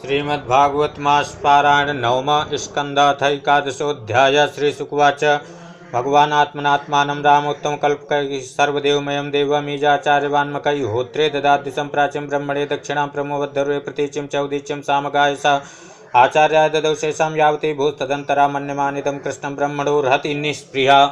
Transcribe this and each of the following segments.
श्रीमद्भागवत मासपारायण नवम स्कंद अथ एकादशोऽध्याय। श्रीशुकुवाच भगवान् आत्मनात्मानं रामोत्तम कल्पकैः सर्वदेवमयं देवमीजाचार्यवान्मकैः होत्रे ददाद्दिशं प्राच्यं ब्रह्मणे दक्षिणां प्रमोवद्धर्वे प्रतीचिं च उदीच्यं सामगाय स आचार्याय ददौ शेषां यावती भूस्तदन्तरा मन्यमानिदं कृष्णं ब्रह्मणो रहति निःस्पृहा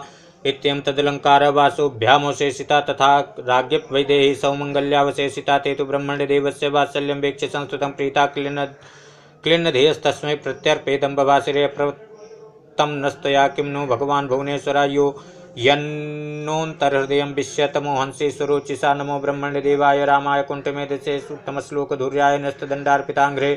इत्यं तदलङ्कारवासोभ्यामवशेषिता तथा राज्ञप्वैदेही सौमङ्गल्यावशेषिता ते तु ब्रह्मण्य देवस्य वात्सल्यं वेक्ष्य संस्तुतं प्रीता क्लिन्नधेयस्तस्मै प्रत्यर्पेदम्बवासिरे प्रवृत्तं नस्तया किं नु भगवान् भुवनेश्वरायो यन्नोऽन्तर्हृदयं विश्यतमोहंसि स्वरोचिषा नमो ब्रह्मण्यदेवाय रामाय कुण्ठमेधसे उत्तमश्लोकधुर्याय नस्तदण्डार्पिताङ्घ्रे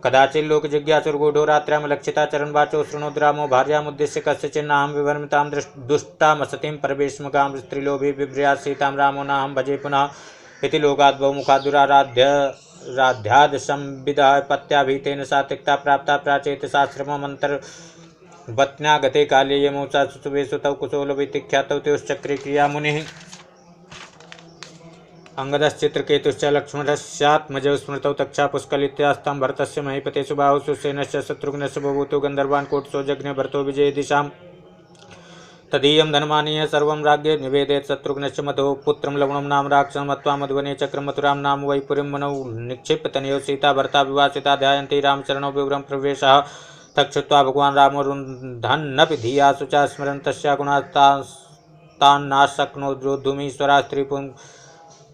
कदाचिल्लोकजिज्ञासुर्गूढो रात्र्यामलक्षिता चरणवाचो शृणोद्रामो भार्यामुद्दिश्य कस्यचिन्नाहं विवर्मितां दुष्टामसतिं परवेश्मगां स्त्रीलोभी बिभ्र्यासीतां रामो नाहं भजे पुनः इति लोकाद्भवमुखादुराराध्यादसंविदः पत्याभीतेन सा त्यक्ता प्राप्ता प्राचेतसाश्रममन्तर्वत्न्या गते काले यमोचा सुसुवेषु तौ कुशोलवितिख्यातौ त्योश्चक्रे क्रियामुनिः अंगदश्चित्रकेतुश्च लक्ष्मणस्यात्मजौ स्मृतौ तक्षा पुष्कलित्यास्तं भरतस्य महीपते सुबाहुः सुसेनश्च शत्रुघ्नस्य बभूतो गन्धर्वान् कोटसो जज्ञे भरतो विजयदिशां तदीयं धनमानीय सर्वं राज्ञे निवेदयत् शत्रुघ्नश्च मधोः पुत्रं लवणं नाम राक्षसं मत्वा मधुवने चक्रमथुरां नाम वै पुरीं मनौ निक्षिप्य तनयोः सीता भरता विवासिता ध्यायन्ति रामचरणौ विवरं प्रवेशः तच्छ्रुत्वा भगवान् रामो रुन्धन्नपि धिया शुचा स्मरन् तस्या गुणास्तान्नाशक्नोद्रोद्धुमीश्वरा स्त्रीपुं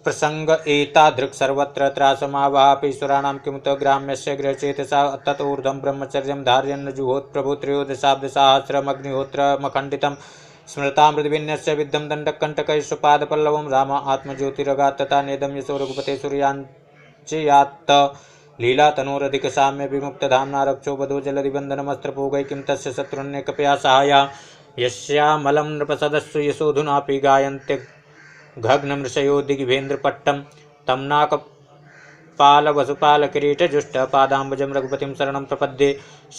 प्रसंग एतादृक् सर्वत्र त्रासमावापीश्वराणां किमुत ग्राम्यस्य गृहचेतसा ततोर्ध्वं ब्रह्मचर्यं धारयन् जुहोत् प्रभु त्रयोदशाब्दसहस्रमग्निहोत्रमखण्डितं स्मृतामृतविन्यस्य विद्धं दण्डकण्टकैश्वपादपल्लवं राम आत्मज्योतिरगात् तथा नेदं यशो रघुपते सूर्याञ्चयात्त लीलातनोरधिकसाम्य विमुक्तधाम्ना रक्षो वधो जलधिबन्धनमस्त्रपूगै किं तस्य शत्रुन्यकपया सहाया यस्यामलं नृपसदस्सु यशोधुनापि गायन्त्य घग्नमृषयो दिग्भेन्द्रपट्टं तं नाकपालवसुपालकिरीटजुष्टपादाम्बुजं रघुपतिं शरणं प्रपद्ये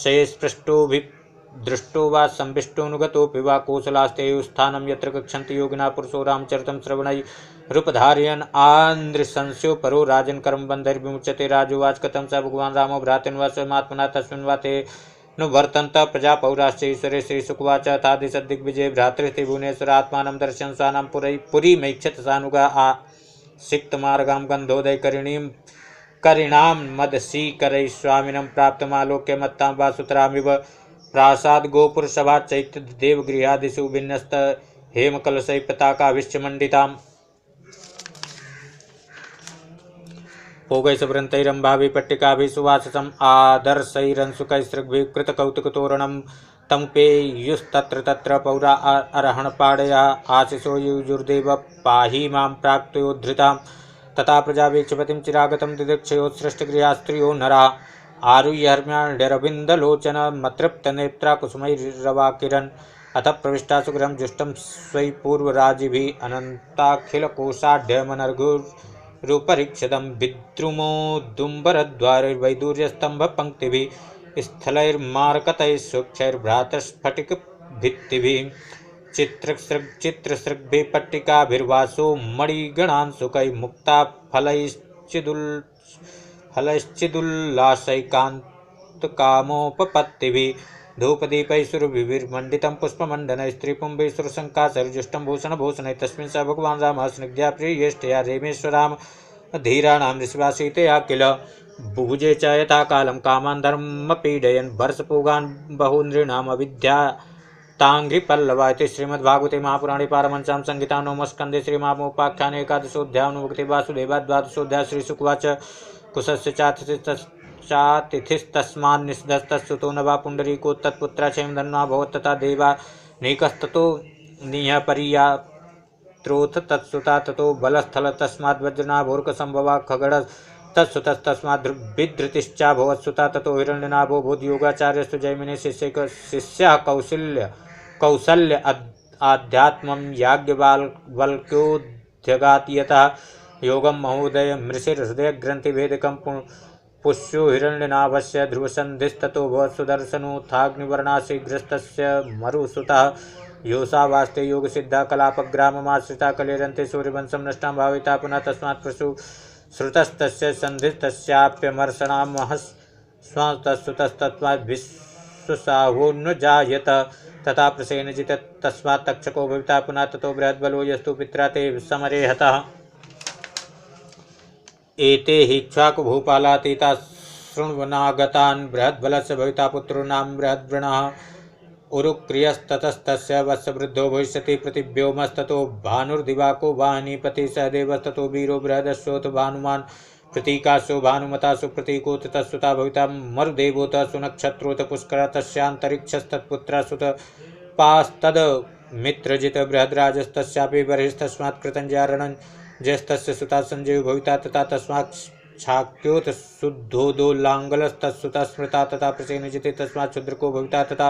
शयेस्पृष्टोभिदृष्टो वा संविष्टोऽनुगतोऽपि वा कोसलास्तेयुस्थानं यत्र गच्छन्ति योगिना पुरुषो रामचरितं श्रवणैरुपधारयन् आन्द्रशंस्यो परो राजन्करं बन्धैर्विमुच्यते राजोवाच कथं स भगवान् रामो भ्रातॄन् वा स्वयमात्मना तस्मिन् वा ते नुवर्तन्त प्रजा पौराश्च ईश्वरे श्रीशुकुवाच तादिशद्दिग्विजये भ्रातृस्ते भुवनेश्वर आत्मानं दर्शन स्वानां पुरीमैक्षत सानुगा आसिक्तमार्गां गन्धोदयकरिणीं करिणां मदसीकरैः स्वामिनं प्राप्तमालोक्य मत्तां वासुतरामिव प्रासाद गोपुरसभा चैत्यदेवगृहादिषु विन्यस्त हेमकलशैः पताकाभिश्चमण्डिताम् भोगैश्वरन्तैरम्भाभिः पट्टिकाभिः सुवाससम् आदर्शैरंशुकैस्रग्भिः कृतकौतुकतोरणं तमुपेयुस्तत्र तत्र पौरा अरहणपाडयः आशिषो युजुर्देव पाहि मां प्राक्तयोद्धृतां तथा प्रजावीक्षपतिं चिरागतं दिदक्षयोत्सृष्टगृहा स्त्रियो नरा आरुह्य हर्म्याण्डरविन्दलोचनमतृप्तनेत्रा कुसुमैरवाकिरन् अथ प्रविष्टा सुगृहं जुष्टं स्वै पूर्वराजिभिः अनन्ताखिलकोशाढ्यमनर्घुरुपरीक्षितं विद्रुमोदुम्बरद्वारैर्वैदूर्यस्तम्भपङ्क्तिभिः स्थलैर्मारकतैः सूक्ष्मैर्भ्रातस्फटिकभित्तिभिः चित्रसृग्भिः पट्टिकाभिर्वासो मणिगणांशुकैः मुक्ताफलैश्चिदुल्लासैकान्तकामोपपत्तिभिः धूपदीपैः सुरभिर्मण्डितं पुष्पमण्डनैः स्त्रीपुंभिः सुरसङ्कासैर्जुष्टं भूषणभूषणैः तस्मिन् स भगवान् रामः स्निग्ध्या प्रियेष्टया रेमेश्वरां धीराणां ऋषिवासीतया किल बुभुजे च यथा कालं कामान् धर्मपीडयन् वर्षपूगान् बहूनॄणाम् अविद्याताङ्घ्रिपल्लवा इति श्रीमद्भागवते महापुराणे पारमहंस्यां संहितां नवमस्कन्धे श्रीरामोपाख्याने एकादशोऽध्यायो नुभुक्ते वासुदेवाय द्वादशोऽध्यायः श्रीशुकुवाच कुशस्य चातिथिस्तस्मान्निषदस्तस्सुतो न वा पुण्डरीको तत्पुत्रा क्षेमधन्वा भवत् तथा देवा नीकस्ततो निहपरियात्रोऽथ तत्सुता ततो बलस्थल तस्माद्वज्रनाभोर्कसम्भवा खगड तत्सुतस्तस्माद्विधृतिश्चाभवत्सुता ततो हिरण्यनाभो बोधयोगाचार्यस्तु जैमिने शिष्यः कौसल्य आध्यात्मं याज्ञवल्क्योऽध्यगात् यतः योगं महोदय मृषिर्हृदयग्रन्थिभेदकं पुष्यो हिरण्यनाभस्य ध्रुवसन्धिस्ततो भवत्सुदर्शनोत्थाग्निवर्णाशीघ्रस्तस्य मरुसुतः योषावास्ते योगसिद्धा कलापग्राममाश्रिता कलेरन्ते सूर्यवंशं नष्टां भाविता पुनः तस्मात् प्रसु श्रुतस्तस्य सन्धिस्तस्याप्यमर्षणामहः स्वतस्तत्त्वाद्विश्वसाहो न जायत तथा प्रसेनजित तस्मात् तक्षको भविता पुनः ततो बृहद्बलो यस्तु पित्रा ते समरे हतः। एते हिक्ष्वाकुभूपालातीता शृण्वनागतान् बृहद्बलस्य भविता पुत्रो नाम बृहद्वृणः उरुक्रियस्ततस्तस्य वत्सवृद्धो भविष्यति प्रतिव्योमस्ततो भानुर्दिवाको वाहिनीपति सहदेवस्ततो वीरो बृहदश्वोत भानुमान् प्रतीकाशो भानुमता सुप्रतीकोत तत्सुता भविता मरुदेवोत सुनक्षत्रोत पुष्कर तस्यान्तरिक्षस्तत्पुत्र सुत पास्तद मित्रजित बृहद्राजस्तस्यापि बर्हिस्तस्मात् कृतञ्जयारणं ज्येष्ठस्य सुता संजयो भविता तथा तस्मात् छाक्योत शुद्धोदोलाङ्गलस्तत्सुता स्मृता तथा प्रसेनजिते तस्मात् शूद्रको भविता तथा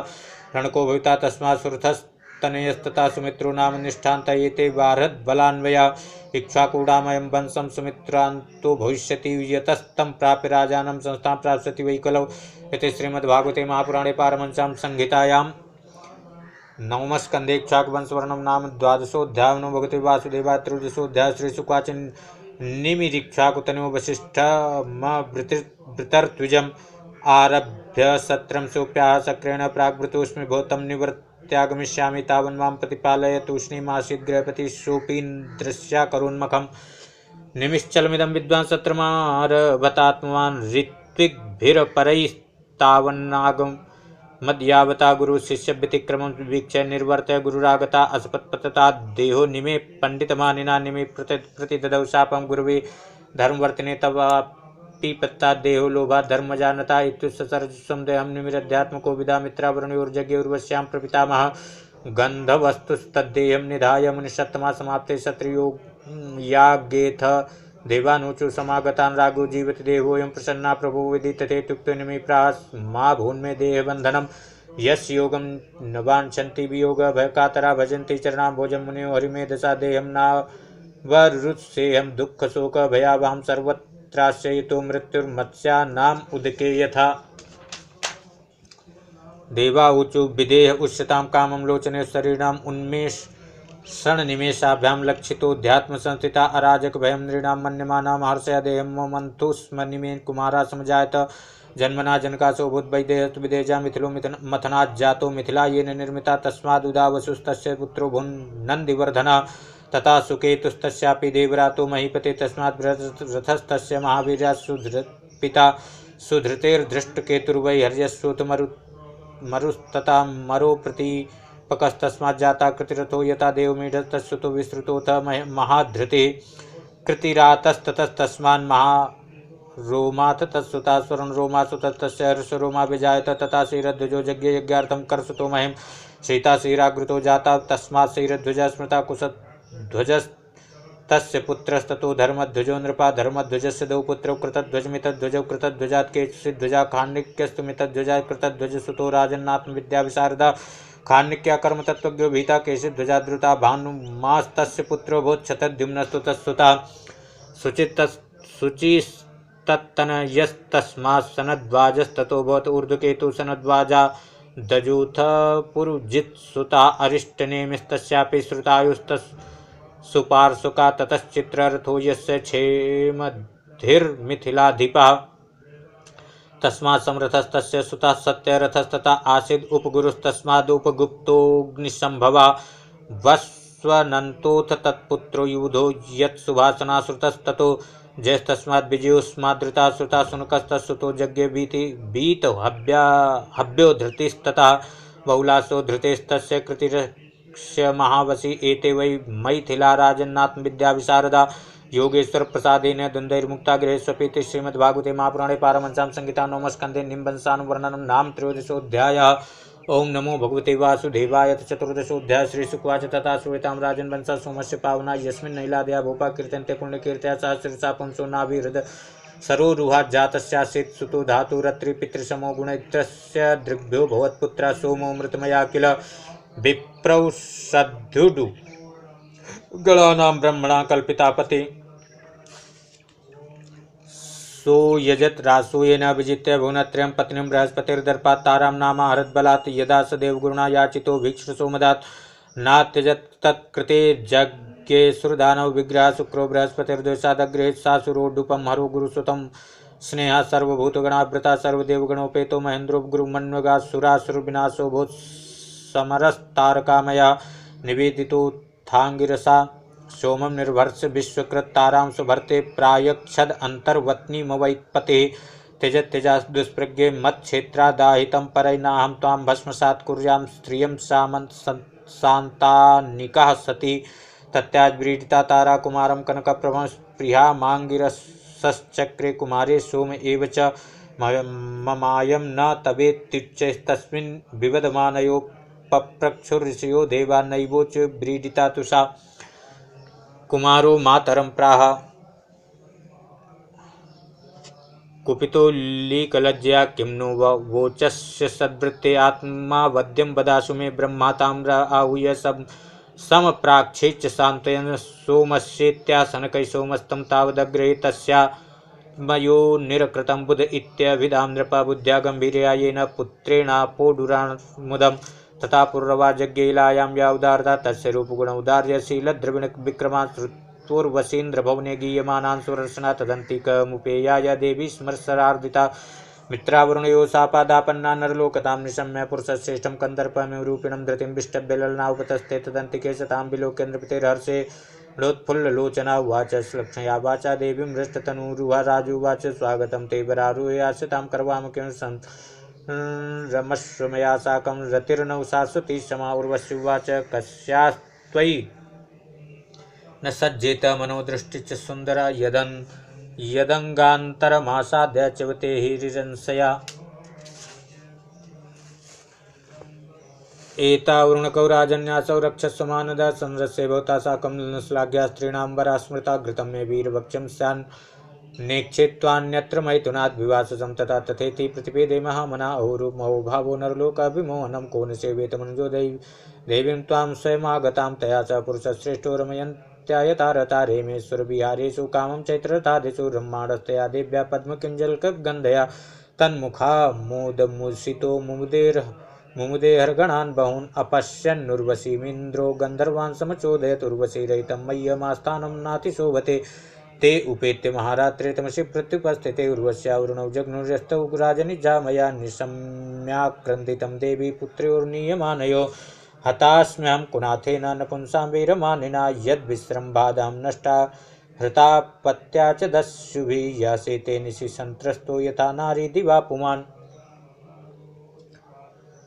रणको भविता तस्मात् सुरथस्तनयस्तथा सुमित्रो नाम निष्ठान्त एते बारहद्बलान्वया इक्ष्वाकूडामयं वंशं सुमित्रान्तो भविष्यति यतस्तं प्राप्य राजानं संस्थां प्राप्स्यति वै कलौ। इति श्रीमद्भागवते महापुराणे पारमहंस्यां संहितायां नवमस्कन्धे इक्ष्वाकुवंशवर्णनं नाम द्वादशोऽध्यायः। भगवते वासुदेवाय त्रयोदशोऽध्यायः। श्रीशुकाच निमिरिक्ष्वाकुतनयो वसिष्ठमवृतर्त्विजम् आरभ्य सत्रं सोऽप्याह सक्रेण प्राग्भृतोऽस्मि भूतं निवर्त्यागमिष्यामि तावन्मां प्रतिपालय तूष्णीमासीत् गृहपतिः सोऽपीन्द्रस्याकरोन्मुखम् निमिश्चलमिदं विद्वान् सत्रमारभतात्मवान् ऋत्विग्भिरपरैस्तावन्नागमद्यावता गुरुशिष्यव्यतिक्रमं वीक्ष्य निर्वर्त्य गुरुरागता असपत्पतता देहो निमे पण्डितमानिना निमे प्रतिददौ शापं गुरुवे धर्मवर्तिने तवापि देहो लोभात् धर्मजानता इत्युत्ससर्जस्वं देहं निमिरध्यात्मको विदा मित्रावरुणयोर्जज्ञे उर्वश्यां प्रपितामह गन्धवस्तुस्तद्देहं निधाय मुनिषत्तमा समाप्ते क्षत्रियोयाज्ञेथ देवानूचु समागतान् रागो जीवति देहोऽयं प्रसन्ना प्रभो विदिततेत्युक्तो निमे प्राह मा भून्मे देहबन्धनं यस्य योगं न वाञ्छन्ति वियोगः भयकातरा भजन्ति चरणाम्भोजं मुनयो हरिमेधसा देहं नावरुत्सेहं दुःखशोकभयावहं सर्वत्राश्रयितो मृत्युर्मत्स्यानाम् उदके यथा। देवाऊचु विदेह उच्यतां कामं लोचने शरीराम् उन्मेषणनिमेषाभ्यां लक्षितोऽध्यात्मसंस्थिता अराजकभयं नृणां मन्यमाना महर्षया देहं ममन्तु स्म निमेन कुमारा समजायत जन्मना जनकासोऽभूत् वैदेहस्तु विदेजा मिथिलो मथनाज्जातो मिथिला येन निर्मिता तस्मादुदावसुस्तस्य पुत्रो भुन्नन्दिवर्धनः तथा सुकेतुस्तस्यापि देवरातो महीपते तस्मात् बृहद्रथस्तस्य महावीर्यात् सुधृत्पिता सुधृतेर्धृष्टकेतुर्वै हर्यश्वोतमरुस्तथा मरो प्रतीपकस्तस्मात् जाता कृतिरथो यथा देवमेढस्तस्सुतो विस्तृतोऽथ महाधृतिः कृतिरातस्ततस्तस्मान् महारोमात् तत्सुता स्वर्णरोमासु तस्य हर्षरोमा विजायत तथा श्रीरध्वजो यज्ञार्थं करसुतो महिं सीता श्रीराग्रुतो जाता तस्मात् श्रीरध्वजा स्मृता कुशध्वजस्तस्य पुत्रस्ततो धर्मध्वजो नृपा धर्मध्वजस्य द्वौ पुत्रौ कृतध्वजमितध्वजौ कृतध्वजात् केचिद्ध्वजा खाण्डिक्यस्तु मितध्वजा कृतध्वजसुतो राजन्नात्मविद्याविशारदा खाण्डिक्या कर्मतत्त्वज्ञो भीता केचिद्ध्वजाद्रुता भानुमास्तस्य पुत्रो भूच्छतद्युम्नस्तु तत्सुता शुचिस्तत्तनयस्तस्मात् सनद्वाजस्ततो भवत ऊर्ध्वकेतु सनद्वाजा दजूथ पुरुजित्सुता अरिष्टनेमिस्तस्यापि श्रुतायुस्तत्सुपार्श्वका ततश्चित्ररथो यस्य क्षेमधिर्मिथिलाधिपः तस्मात् समरथस्तस्य सुतः सत्यरथस्तथा आसीद् उपगुरुस्तस्मादुपगुप्तोऽग्निसम्भवा वस्वनन्तोऽथ तत्पुत्रो युधो यत्सुभासनाश्रुतस्ततो ज्येष्ठस्माद् विजयोस्मादृता श्रुता शुनकस्तत्सुतो यज्ञे बीतो हव्यो धृतिस्तथा बहुलासो धृतेस्तस्य कृतिरक्ष्य महावशी एते वै मैथिला राजन्नात्मविद्याविशारदा योगेश्वर प्रसादेन द्वन्द्वैर्मुक्ता गृहेष्वपीति। श्रीमद्भागवते महापुराणे पारमहंस्यां संहिता नवमस्कन्धे निम्बंसानुवर्णनं नाम त्रयोदशोऽध्यायः। ओं नमो भगवते वासुदेवाय। चतुर्दशोऽध्यायः। श्रीशुकवाच तथा श्रूयतां राजन्वंशा सोमस्य पावना यस्मिन् नैलादया भूपा कीर्तन्ते पुण्यकीर्त्या सहस्रशा पुंसो नाभिहृद सरोरुहाज्जातस्यासीत् सुतो धातुरत्रि पितृसमो गुणैत्रस्य दृग्भ्यो भवत्पुत्रः सोमो मृतमया किल विप्रौ सद्युडु गणानां ब्रह्मणा कल्पिता पति सो यजत रासोयेन विजित्य भुवनत्रयं पत्नीं बृहस्पतिर्दर्पात् तारां नाम हरद्बलात् यदा स देवगुरुणा याचितो भिक्षुसोमदात् नात्यजत तत्कृते जज्ञे सुरदानव विग्रह शुक्रो बृहस्पतिर्द्वेषादग्रहे सासुरोडुपं हरो गुरुसुतं स्नेहा सर्वभूतगणावृता सर्वदेवगणोपेतो महेन्द्रो गुरुमन्वगा सुरासुरविनाशो भूत समरस्तारकामया निवेदितोत्थांगिरसा सोमं निर्भर्ष विश्वकृत्तारां सुभर्ते प्रायक्षद अंतर्वत्नीमवैत्पते त्यजत्यजा दुष्प्रज्ञे मत्क्षेत्रादाहितं परैनाहं त्वां भस्मसात् कुर्यां स्त्रियं शान्तानिकः सती तत्याज्व्रीडिता तारा कुमारं कनकप्रभं स्पृहा माङ्गिरसश्चक्रे कुमारे सोम एव च ममायं न तवेत्युच्चैस्तस्मिन् विवदमानयोपप्रक्षुर्षयो देवा नैवोच व्रीडिता तुषा कुमारो मातरं प्राह कुपितो लीकलज्जया किं नु वोचस्य सद्वृत्ते आत्मा वद्यं वदासु मे ब्रह्मा ताम्र आहूय समप्राक्षेच्च सान्त्वयन् सोमस्येत्यासनकै सोमस्तं तावदग्रे तस्या मयो निरकृतं बुध इत्यभिधां नृपा बुद्ध्या गम्भीर्या येन पुत्रेणापोडुरामुदं तथा पूर्ववाजज्ञैलायां या उदारता तस्य रूपगुणौदार्य शीलद्रविणविक्रमान् श्रुत्वोर्वशीन्द्रभवने गीयमानान् सुरर्शना तदन्तिकमुपेयाय देवी स्मरसरार्दिता मित्रावरुणयो सापादापन्ना नरलोकतां निशम्य पुरुषश्रेष्ठं कन्दर्पमेव रूपिणं धृतिं विष्टभ्य ललना उपतस्ते तदन्तिके सतां विलोकेन्द्रपतिर्हर्षे लोत्फुल्ललोचना उवाच श्लक्ष्णया वाचा देवीं हृष्टतनुरुहा राजुवाच स्वागतं ते वरारुह्यास्यतां करवाम किं रमस्व मया साकं रतिर्नौ शाश्वती क्षमा उर्वश्युवाच कस्यास्त्वयि न सज्जेत मनोदृष्टिश्च सुन्दरा यदङ्गान्तरमासाद्य च्यवते हिरिरंसया एतावरुणकौ राजन्यासौ रक्षस्व मानदा संरस्य भवता साकं श्लाघ्या स्त्रीणां वरा स्मृता घृतं मे वीरवक्षं स्यान् नेक्षेत्वान्यत्र मैथुनाद्विवाससं तथा तथेति प्रतिपेदे महामना अहोरूपमहो भावो नरलोकाभिमोहनं को न सेवेत मनुजो देवीं त्वां स्वयमागतां तया च पुरुषश्रेष्ठो रमयन्त्यायतारता रेमेश्वरविहारेषु कामं चैत्ररथादिषु ब्रह्माण्डस्तया देव्या पद्मकिञ्जलकगन्धया तन्मुखामोदमुषितो मुमुदेहर्गणान् बहून् अपश्यन्नुर्वशीमिन्द्रो गन्धर्वान् समचोदयत् उर्वशीरहितं मह्यमास्थानं नातिशोभते ते उपेत्य महारात्रे तमसि प्रत्युपस्थिते उर्वश्यावरुणौ जग्नुर्यस्तौ राजनिजा मया निशम्याक्रन्दितं देवी पुत्र्योर्नीयमानयो हतास्म्यहं कुनाथेन नपुंसां वीरमानिना यद्विस्रम्भादां नष्टा हृतापत्या च दस्युभिः यासेते निशि सन्त्रस्तो यथा नारी दिवा पुमान्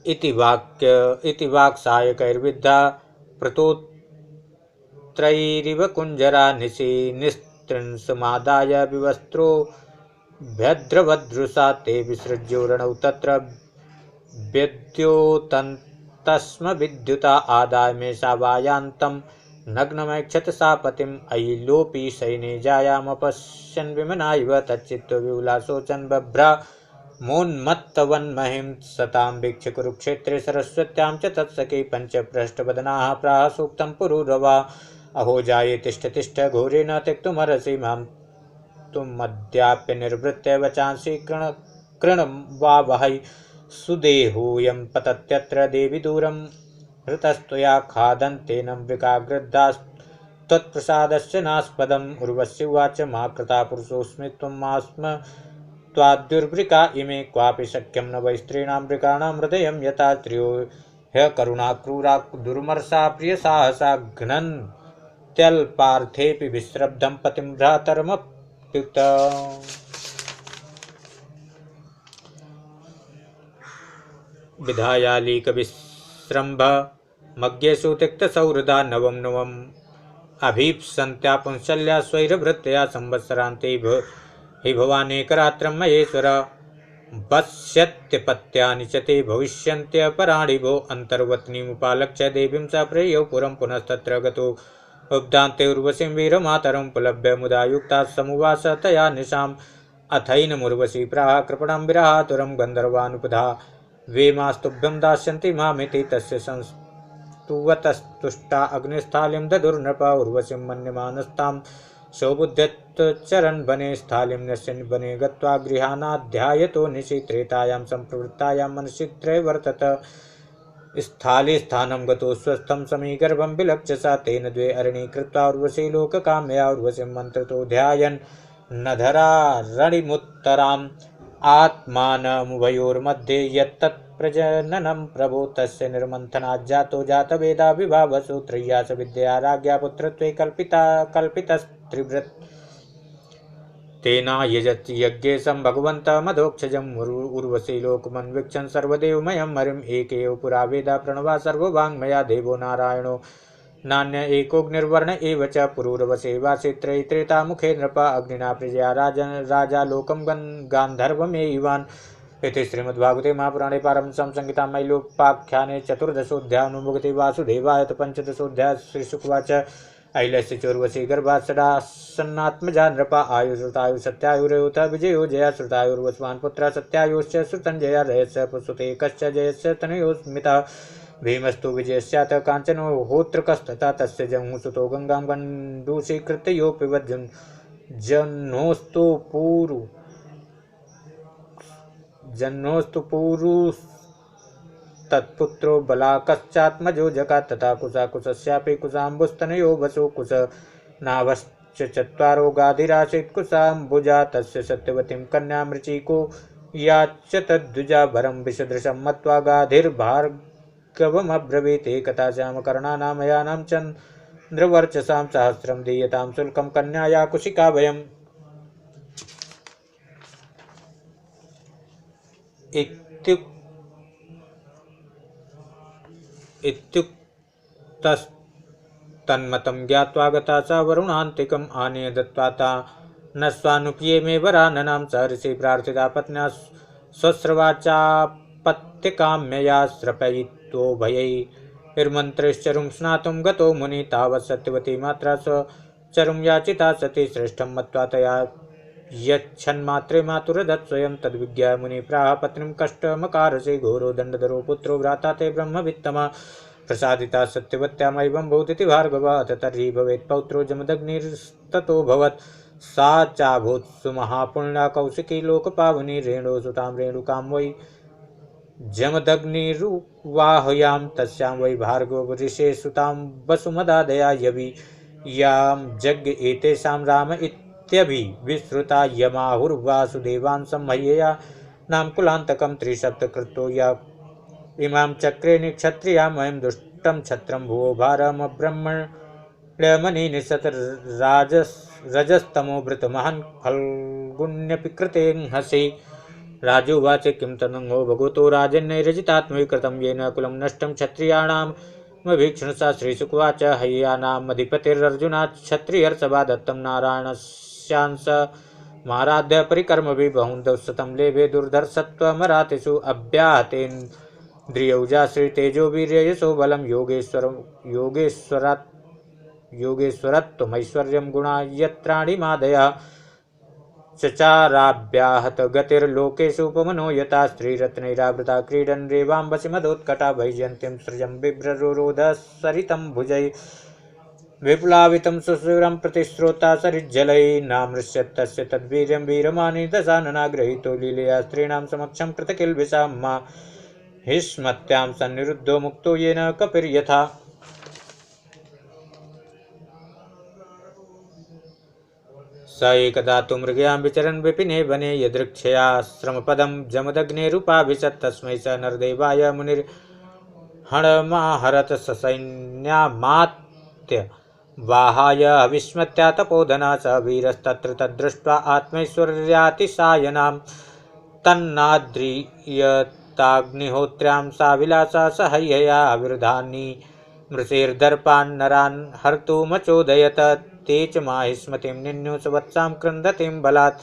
इति वाक्सायकैर्विद्धा प्रतोत्रैरिव कुञ्जरा निशि निस्त्रिंसमादाय विवस्त्रो भद्रवदृशा ते विसृज्योरणौ तत्र व्यद्योतन्तस्म विद्युता आदाय मे सावायान्तं नग्नमैक्षत सा पतिम् अयि लोपी सैने जायामपश्यन् विमना इव तच्चित्तविलासोचन् बभ्रा मोन्मत्तवन्महिं सतां वीक्ष्य कुरुक्षेत्रे सरस्वत्यां च तत्सखे पञ्चपृष्ठवदनाः प्राह सूक्तं पुरुरवा अहो जाये तिष्ठ तिष्ठ घोरे न त्यक्तुमर्हसि मां तुमद्याप्य निर्वृत्य वचांसि कृणवावहै सुदेहोऽयं पतत्यत्र देवि दूरं हृतस्त्वया खादन्तेनं वृकागृद्धास्त्वत्प्रसादस्य नास्पदम् उर्वश्युवाच मा कृता पुरुषोऽस्मि त्वमास्म त्वाद्युर्वृका इमे क्वापि शक्यं न वै स्त्रीणां वृकाणां हृदयं यथा स्त्रियो ह्यकरुणा क्रूरा दुर्मर्षा प्रियसाहसा घ्नन्त्यल्पार्थेऽपि विश्रब्धं पतिं भ्रातरमप्युत विधायालीकविश्रम्भ मज्ञेषु तिक्तसौहृदा नवं नवम् अभीप्सन्त्यापुंसल्या स्वैरभृत्या संवत्सरान्ते हि भवानेकरात्रं महेश्वर वत्स्यत्यपत्यानि च ते भविष्यन्त्यपराणि भो अन्तर्वत्नीमुपालक्ष्य देवीं च प्रेयौ पुरं पुनस्तत्र गतो उब्दान्ते उर्वशीं वीरमातरं पुलभ्य मुदा युक्ता समुवास तया निशाम् अथैनमुर्वशी प्राह कृपणं विरहातुरं गन्धर्वानुपधा वेमास्तुभ्यं दास्यन्ति मामिति तस्य संस्तुवतस्तुष्टा अग्निस्थालिं ददुर्नृप उर्वशीं मन्यमानस्तां सौबुद्ध्यच्चरन् वने स्थालिं नश्यन् वने गत्वा गृहाणाध्यायतो निशि त्रेतायां सम्प्रवृत्तायां मनसि वर्तत स्थाले स्थानं गतो स्वस्थं समीगर्भं विलक्ष्य सा तेन द्वे अरणी कृत्वा उर्वशी लोककाम्या उर्वशीं मन्त्रतो ध्यायन् नधरारणिमुत्तराम् आत्मानमुभयोर्मध्ये यत्तत् प्रजननं प्रभो तस्य निर्मन्थनात् जातो जातवेदा विभावसु त्रय्यास विद्या राज्ञा पुत्रत्वे कल्पितस्त्रिवृत् तेना यजति यज्ञेशं भगवन्तमधोक्षजम् उर्वशी लोकमन्वीक्षन् सर्वदेवमयं हरिम् एक एव पुरा वेदा प्रणवा सर्ववाङ्मया देवो नारायणो नान्य एकोऽग्निर्वर्ण एव च पुरूरवसे वासे त्रेतामुखे नृप अग्निना प्रजया राजा लोकं गान्धर्वमेवान् इति श्रीमद्भागवते महापुराणे पारमहंस्यां संहितायां मैलोपाख्याने चतुर्दशोऽध्यायोऽनुमुक्ति वासुदेवाय पंचदशोऽध्याय श्रीशुकवाच ऐलस्य चोर्वशी गर्भात्सडासन्नात्मजा नृपा आयुश्रुतायु सत्यायुरेवत विजयो जया श्रुतायुर्वस्वान् पुत्रः सत्यायुश्च श्रुतञ्जया रयस्य पुसुते कश्च जयस्य तनयोस्मितः भीमस्तु विजयस्यात् काञ्चनो होत्रकस्तथा तस्य जंहुसुतो गंगां गण्डूषीकृत्य यो पिबत् जह्नोस्तु तत्पुत्रो बलाकश्चात्मजो जगात् तथा कुशाकुशस्यापि कुशाम्बुस्तनयो वसु कुशनाभश्च चत्वारो गाधिरासीत् कुशाम्बुजा तस्य सत्यवतीं कन्या मृचिको याच्च तद्विजा भरं विषदृशं मत्वा गाधिर्भार्गवमब्रवीत् एकता श्यामकर्णानामयानां चन्द्रवर्चसां सहस्रं दीयतां शुल्कं कन्याया कुशिका वयम् इत्युक्तस्तन्मतं ज्ञात्वा गता सा वरुणान्तिकम् आनीय दत्त्वा ता न स्वानुप्ये वराननां स ऋषि प्रार्थिता पत्न्या स्वस्रवाचापत्यकाम्यया श्रपयित्वोभयैर्मन्त्रैश्चरुं स्नातुं गतो मुनि तावत् सत्यवती मात्रा स्वचरुं याचिता सती श्रेष्ठं मत्वा तया यच्छन्मात्रे मातुरदत् स्वयं तद्विज्ञाय मुनि प्राह पत्नीं कष्टमकारसे घोरो दण्डधरो पुत्रो भ्राता ते ब्रह्मवित्तमा प्रसादिता सत्यवत्यामैवं भूतिति भार्गवा अथ तर्हि भवेत् पौत्रो जमदग्निस्ततो भवत् सा चाभूत् सुमहापुण्या कौशिकी लोकपावनी रेणुसुतां रेणुकां वै जमदग्निरुवाहयां तस्यां वै भार्गव ऋषे सुतां वसुमदादया यवि यां जज्ञ एतेषां राम इत्यभिविश्रुता यमाहुर्वासुदेवान् संहय्यया नाम कुलान्तकं त्रिसप्तकृतो या इमां चक्रे निक्षत्रियामयं दुष्टं छत्रं भुवो भारमब्रह्मण्यमनि निशत रजस्तमो वृतमहन् फल्गुन्यपि कृते हसि राजोवाच किं तदङ्गो भगवतो राजन्यैरजितात्मविकृतं येन कुलं नष्टं क्षत्रियाणामभीक्षणसा श्रीशुकुवाच हय्यानामधिपतिरर्जुनात् क्षत्रियर्सभा दत्तं नारायणस्यांस माराध्य परिकर्मभिः बहुन्दशतं लेभे दुर्धर्षत्वमरातिषु अव्याहतेन्द्रियौजाश्रितेजो वीर्ययशो बलं योगेश्वरत्वमैश्वर्यं गुणा यत्राणि मादयः चचाराभ्याहत गतिर्लोकेषु उपमनो यथा स्त्रीरत्नैरावृता क्रीडन् रेवाम्बसि मदोत्कटा वैजयन्तीं सृजं बिभ्ररोधः सरितं भुजैः विप्लावितं सुसूरं प्रतिश्रोता सरिज्जलैः नामृश्यत् तस्य तद्वीर्यं वीरमानि दशानना गृहीतो लीलया स्त्रीणां समक्षं कृतकिल्बिषा मा हिष्मत्यां सन्निरुद्धो मुक्तो येन कपिर्यथा स एकदा तु मृगयां विचरन् विपिने वने यदृक्षयाश्रमपदं जमदग्नेरुपाभिशत् तस्मै स नरदेवाय मुनिर्हणमाहरत ससैन्यामात्य वाहाय अविस्मत्या तपोधना स वीरस्तत्र तद्दृष्ट्वा आत्मैश्वर्यातिशायनां तन्नाद्रियताग्निहोत्र्यां सा विलासा सहय्यया विरुधानि मृषेर्दर्पान् नरान् हर्तुमचोदयत ते च माहिष्मतिं निन्युसवत्सां क्रन्दतीं बलात्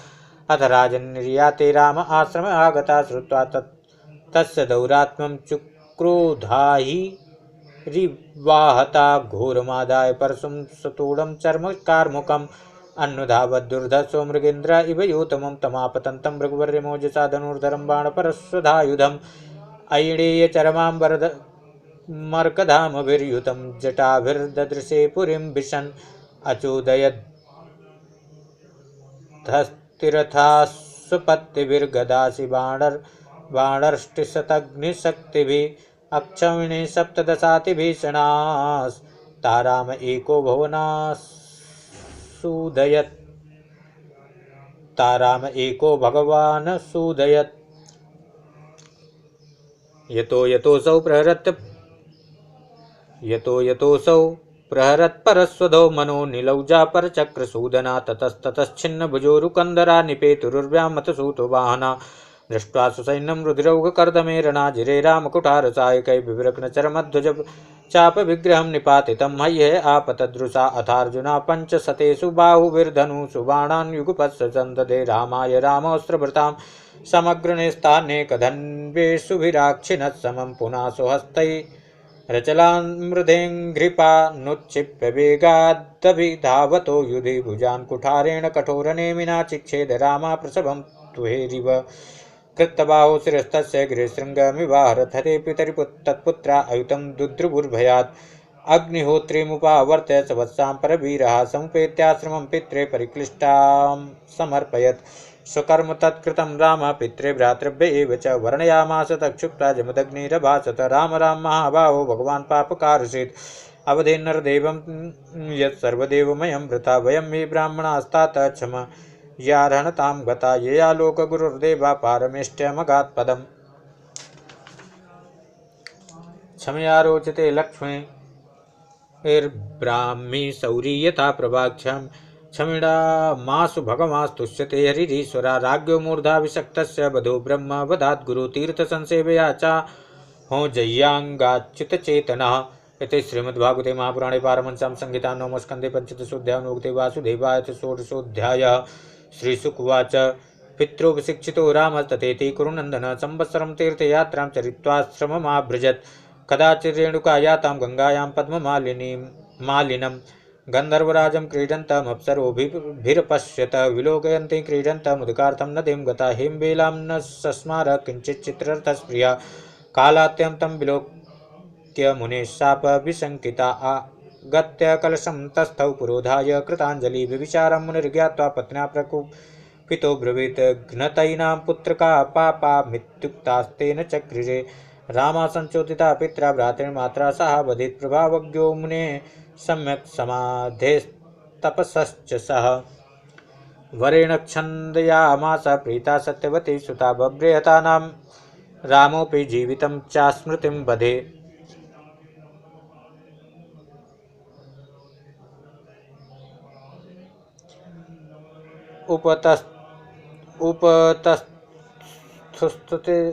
अथ राजन्निर्याते राम आश्रम आगता श्रुत्वा तस्य दौरात्म्यं चुक्रुधाहिरिवाहता घोरमादाय परशुं सतूढं चर्मकार्मुकम् अन्नुधावद्दुर्धर्षो मृगेन्द्र इव योतमं तमापतन्तं मृगवर्यमोजसा धनुर्धरं बाणपरश्वधायुधम् ऐणेयचरमाम्बरमर्कधामभिर्युतं जटाभिर्ददृशे पुरीं विशन् अचोदयद्धस्तिरथास्वपत्तिभिर्गदासि बाणर्ष्टिशतग्निशक्तिभिः अक्षौहिणी सप्तदशातिभीषणास्ताराम एको भुवनासूदयत् ताराम एको भगवान् सूदयत्। यतो यतोऽसौ प्रहरत्परस्वधौ मनो नीलौजा परचक्रसूदना ततस्ततश्छिन्न भुजोरुकन्दरा निपेतुरुर्व्यामतसूतो वाहना दृष्ट्वा सुसैन्यं रुधिरौघकर्दमे रणाजिरे रामकुठारसायकै बिभ्रग्नचरमध्वज चापविग्रहं निपातितं हय्ये आपतदृशा अथार्जुना पञ्चशतेषु बाहुभिर्धनुषु बाणान् युगपत्स सन्ददे रामाय रामोऽस्त्रभृतां समग्रनेस्तानेकधन्वेषुभिराक्षिणः समं पुनः स्वहस्तैरचलान्मृदेङ्घ्रिपानुच्छिप्य वेगादभिधावतो युधि भुजान् कुठारेण कठोरनेमिना चिक्षेद रामा प्रसभं तुहेरिव कृतबाहो शिरस्तस्य गिरिशृङ्गमिवाहरथते पितरिपुत्तत्पुत्रा अयुतं दुद्रुवुर्भयात् अग्निहोत्रीमुपावर्त्य सवत्सां परवीरः समुपेत्याश्रमं पित्रे परिक्लिष्टां समर्पयत् स्वकर्म तत्कृतं राम पित्रे भ्रातृभ्य एव च वर्णयामास तक्षुप्ता जमदग्निरभासत राम राम महाबाहो भगवान् पापकारसीत् अवधे नरदेवं यत्सर्वदेवमयं वृथा वयं हि ब्राह्मणास्तात क्षम यार्हणतां गता यया लोकगुरुर्देवा पारमेष्ट्यमगात्पदम् क्षमया रोचते लक्ष्मीर्ब्राह्मी सौरी यथा प्रभाक्षं क्षमिणा मासु भगवास्तुष्यते हरिरीश्वरा राज्ञो मूर्धा विषक्तस्य वधो ब्रह्म वदात् गुरुतीर्थसंसेवया च हो जय्याङ्गाच्युतचेतनः। इति श्रीमद्भागवते महापुराणे पारमहंस्यां संहितायां नवमस्कन्धे पंचदशोऽध्यायो नोक्ते वासुदेवाय षोडशोऽध्यायः। श्रीशुकुवाच पितृविशिक्षितो रामस्तथेति कुरुनन्दन संवत्सरं तीर्थयात्रां चरित्वाश्रममाभ्रजत्। कदाचिद्रेणुकायातां गङ्गायां पद्ममालिनं गन्धर्वराजं क्रीडन्तमप्सरोभिरपश्यत विलोकयन्ती क्रीडन्तमुदकार्थं नदीं गता हेमवेलां न सस्मार किञ्चित् चित्ररथस्प्रिया कालात्यन्तं विलोक्य मुनेः शापविशङ्किता आगत्य कलशं तस्थौ पुरोधाय कृताञ्जलि विविचारं मुनिर्ज्ञात्वा पत्न्या प्रकुपितो ब्रवीत् घ्नतैनां पुत्रका पापा मित्युक्तास्तेन चक्रिरे रामा संचोदिता पित्रा भ्रातृमात्रा सह वधित प्रभावज्ञो मुने सम्यक् समाधेस्तपसश्च सह वरेण छन्दयामास प्रीता सत्यवती सुता बभ्रेहतानां रामोऽपि जीवितं चास्मृतिं वधे।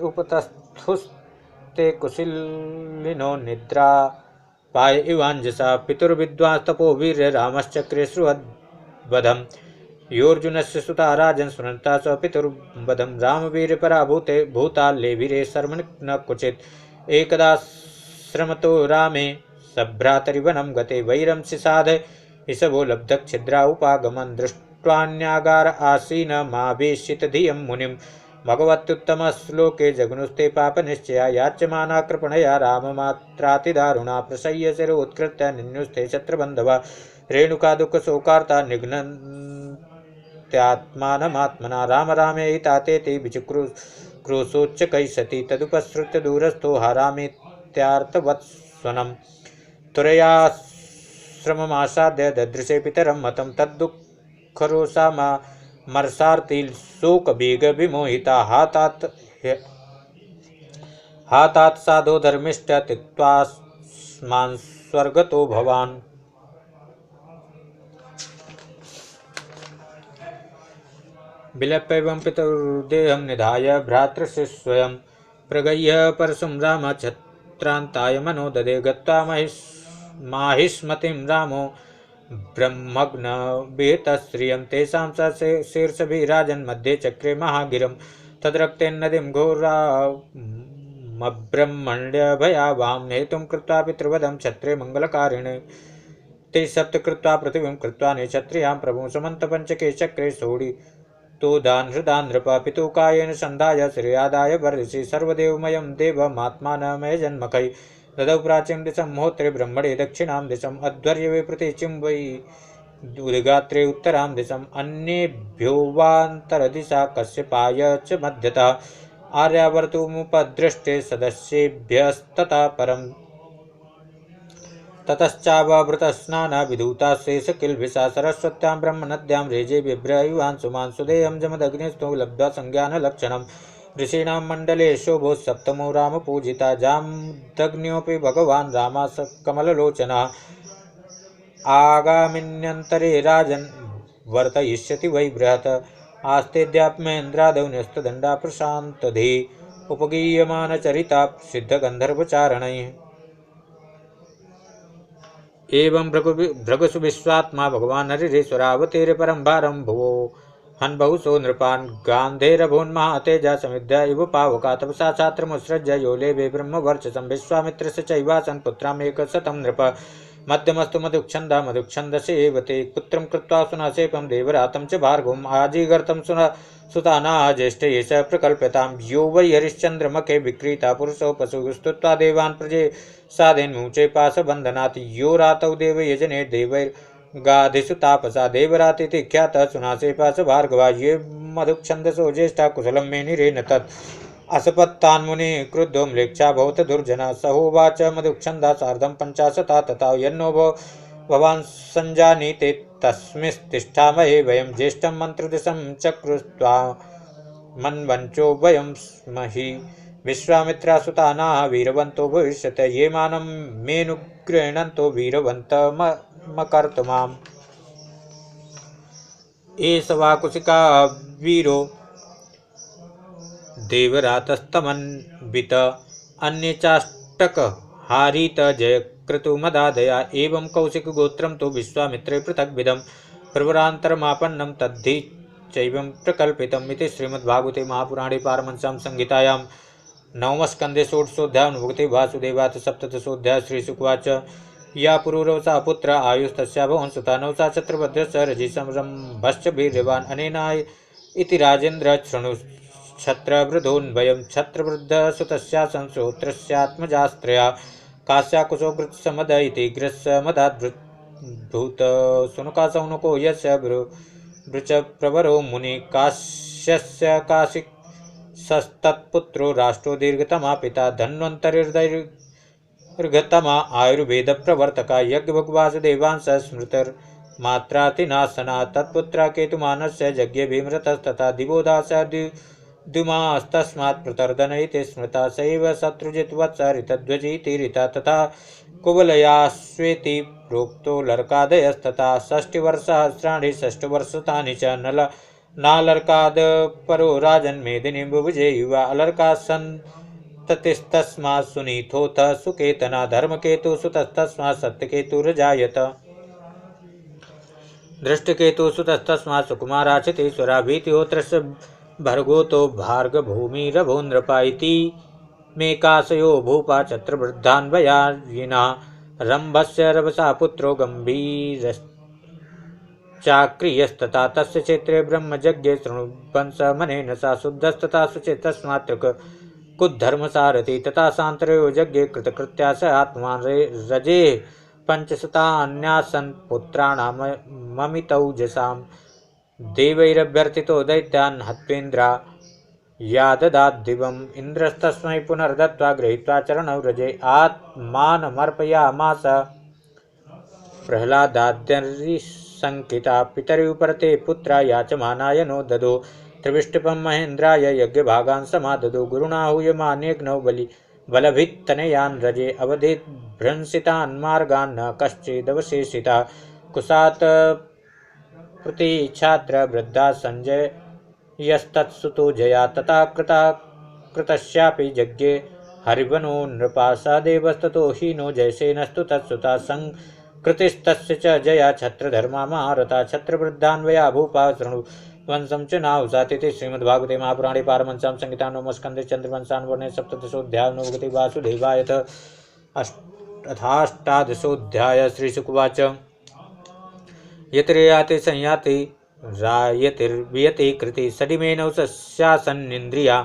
उपतस्थुस्ते कुशिलिनो निद्रा पाय इवाञ्जसा पितुर्विद्वांस्तपोवीर्य रामश्चक्रे सृहद्वधम् योऽर्जुनस्य सुता राजन् स्मरन्ता स पितुर्वधं रामवीर्यपराभूते भूताल्लेभिरे शर्मन् न क्वचित् एकदा श्रमतो रामे सभ्रातरिवनं गते वैरं सिसाध इसवो लब्धच्छिद्रा उपागमन् दृष्ट्वान्यागार आसीनमावेशित धियं मुनिं भगवत्युत्तमश्लोके जघनुस्ते पापनिश्चया याच्यमाना कृपणया राममात्रातिदारुणा प्रसह्य शिरोत्कृत्य निन्युस्ते शत्रुबन्धवा रेणुका दुःखशोकार्ता निघ्नत्यात्मानमात्मना राम रामेयिता तेति विचक्रुशोच्चकैः सति तदुपसृत्य दूरस्थो हारामीत्यार्तवत्स्वनं तुरयाश्रममासाद्य ददृशे पितरं मतं तद्दुःखरोषा मर्षार्ति शोकवेगविमोहिता हातात् साधो धर्मिष्ठ त्यक्त्वास्मान् स्वर्गतो भवान्। विलप्यैवं पितुर्देहं निधाय भ्रातृषु स्वयं प्रगह्य परशुं रामछत्रान्ताय मनो ददे गत्वा माहिष्मतिं रामो ब्रह्मग्नवेतश्रियं तेषां शीर्षभिराजन्मध्ये चक्रे महागिरं तद्रक्तेन्नदीं घोरामब्रह्मण्यभयावां नेतुं कृत्वा पितृवधं क्षत्रे मङ्गलकारिणे ते सप्त कृत्वा पृथिवीं कृत्वा निक्षत्रियां प्रभुं समन्तपञ्चके चक्रे सोडितोदान् हृदान् नृप पितुकायेन सन्धाय श्रेयादाय वर्षि सर्वदेवमयं देवमात्मानमयजन्मकै ददौ प्राचीं दिशं होत्रे ब्रह्मणे दक्षिणां दिशम् अध्वर्यवे प्रतीचिं वै उद्गात्रे उत्तरां दिशम् अन्येभ्यो वान्तरदिशा कश्यपाय च मध्यतः आर्यावर्तमुपदृष्टे सदस्येभ्यस्ततः परं ततश्चावभृतस्नाना विधूता शेषकिल्बिषा सरस्वत्यां ब्रह्मनद्यां रेजे बिभ्रयुवांशुमांसुदेहं जमदग्निस्तु लब्ध्वा संज्ञानलक्षणम् ऋषीणां मण्डले शोभो सप्तमो रामपूजिता जामदग्न्योऽपि भगवान् रामास कमललोचनः आगामिन्यन्तरे राजन् वर्तयिष्यति वै बृहत् आस्तेऽद्यापमेन्द्रादौ न्यस्तदण्डा प्रशान्तधे उपगीयमानचरिता सिद्धगन्धर्वचारणैः एवं भृगुसु विश्वात्मा भगवान् हरिरेश्वरावतीर्य परं भारं भुवो हन्बहुसो नृपान् गान्धेरभून्महातेजा समिध्य इव पावका तपसा छात्रमुत्सृज्य यो लेभे ब्रह्मवर्चसं विश्वामित्रस्य चैवासन् पुत्रामेकशतं नृप मध्यमस्तु मधुच्छन्दा मधुच्छन्दसे एव ते पुत्रं कृत्वा सुनासेपं देवरातं च भार्गवम् आजीगर्तं सुताना ज्येष्ठ एष प्रकल्प्यतां यो वै हरिश्चन्द्रमखे विक्रीता पुरुषो पशुस्तुत्वा देवान् प्रजे साधेन्मुचे पाशबन्धनात् यो रातौ देवयजने देवैर्गाधिषु तापसा देवरातिथि ख्यातः सुनासे पाश भार्गवा ये मधुच्छन्दसो ज्येष्ठा कुशलं मेनिरे न तत् असपत्तान्मुनि क्रुद्धो म्लेच्छा भवत दुर्जना सहोवाच मधुच्छन्दा सार्धं 50 तथा यन्नो भवान् सञ्जानीते तस्मिस्तिष्ठामहे वयं ज्येष्ठं मन्त्रदिशं चक्रुस्त्वा मन्वञ्चो वयं स्महि विश्वामित्रासुतानाः वीरवन्तो भविष्यत ये मानं मेनुगृह्णन्तो वीरवन्तमकर्तमाम् एष वा कुशिका वीरो देवरातस्तमन्वित अन्ये चाष्टक हारीत जयक्रतुमदादया एवं कौशिकगोत्रं तो विश्वामित्रे पृथग्विधं प्रवरान्तरमापन्नं तद्धि चैवं प्रकल्पितम् इति श्रीमद्भागवते महापुराणे पारमहंस्यां संहितायां नवमस्कन्धे षोडशोऽध्यायो वासुदेवात् सप्तदशोऽध्यायः श्रीशुकवाच या पुरुरवसा पुत्र आयुस्तस्या भवन्सुता नवसा छत्रभद्रस्य रजिसंरम्भश्च वीर्यवान् अनेना इति राजेन्द्र शृणु छत्रवृद्धोन्वयं छत्रवृद्धसुतस्या संश्रोत्रस्यात्मजास्त्रया काश्याकुशोऽग्रसमद इति ग्रस्समदाद्भूत सुनुकासौनुको यस्य वृचप्रवरो मुनि काश्यस्य काशिकस्तत्पुत्रो राष्ट्रो दीर्घतमा पिता धन्वन्तरिर्दीर्घतमा आयुर्वेदप्रवर्तका यज्ञभुग्वासुदेवांश स्मृतिर्मात्रातिनाशना तत्पुत्रा केतुमानस्य यज्ञे भीमरतस्तथा दिवोदास द्युमास्तस्मात् प्रतर्दनयिते स्मृता सैव शत्रुजित्वत्सरितध्वजीति रीता तथा कुवलयास्वेति प्रोक्तो लर्कादयस्तथा षष्टिवर्षसहस्राणि षष्ठवर्षतानि च नालर्काद परो राजन्मेदिनीं बुभुजे युवा अलर्कासन्ततिस्तस्मात् सुनीथोऽथ सुकेतना धर्मकेतुसुतस्तस्मात् सत्यकेतुरजायत दृष्टकेतुसुतस्तस्मात् सुकुमाराचितेश्वरा भीतिहोत्रस्य भर्गोतो भार्गभूमिरभो नृपा इति मेकाशयो भूपा छत्रवृद्धान्वयायिना रम्भस्य रभसा पुत्रो गम्भीरश्चाक्रियस्तथा तस्य क्षेत्रे ब्रह्मयज्ञे शृणुवंशमनेन सा शुद्धस्तथा सुचेतस्मात् कुद्धर्मसारथि तथा शान्तरयो यज्ञे कृतकृत्या स आत्मान् रजे 500 पुत्राणाममितौजसां देवैरभ्यर्थितो दैत्यान् हत्वेन्द्रा याददाद्दिवम् इन्द्रस्तस्मै पुनर्दत्त्वा गृहीत्वा चरणौ रजे आत्मानमर्पयामास प्रह्लादाद्यरिशङ्किता पितर्युपरते पुत्रा याचमानाय नो ददो त्रिविष्टपं महेन्द्राय यज्ञभागान् समाददो गुरुणा हूयमान्यग्नौ बलभित्तनयान् रजे अवधेत् भ्रंसितान् मार्गान् न कश्चिदवशेषिता कुशात् छात्र वृद्धा संजय यस्तत्सुतो जया तथा कृतस्यापि यज्ञे हरिवनो नृपा स देवस्ततो हीनो जयसेनस्तु तत्सुता संकृतिस्तस्य च जया छत्रधर्मा महारथा छत्रवृद्धान्वया भूपा शृणु वंशं च नाहुसातिथि श्रीमद्भागवते महापुराणे पारमहंस्यां संहितायां नवमस्कन्धे चन्द्रवंशानुवर्णे सप्तदशोऽध्यायो नवगति वासुदेवायत अथाष्टादशोऽध्यायः श्रीशुकवाच यतिरेयाति संयाति रायतिर्वियति कृति सडिमेनौ सस्यासन्निन्द्रिया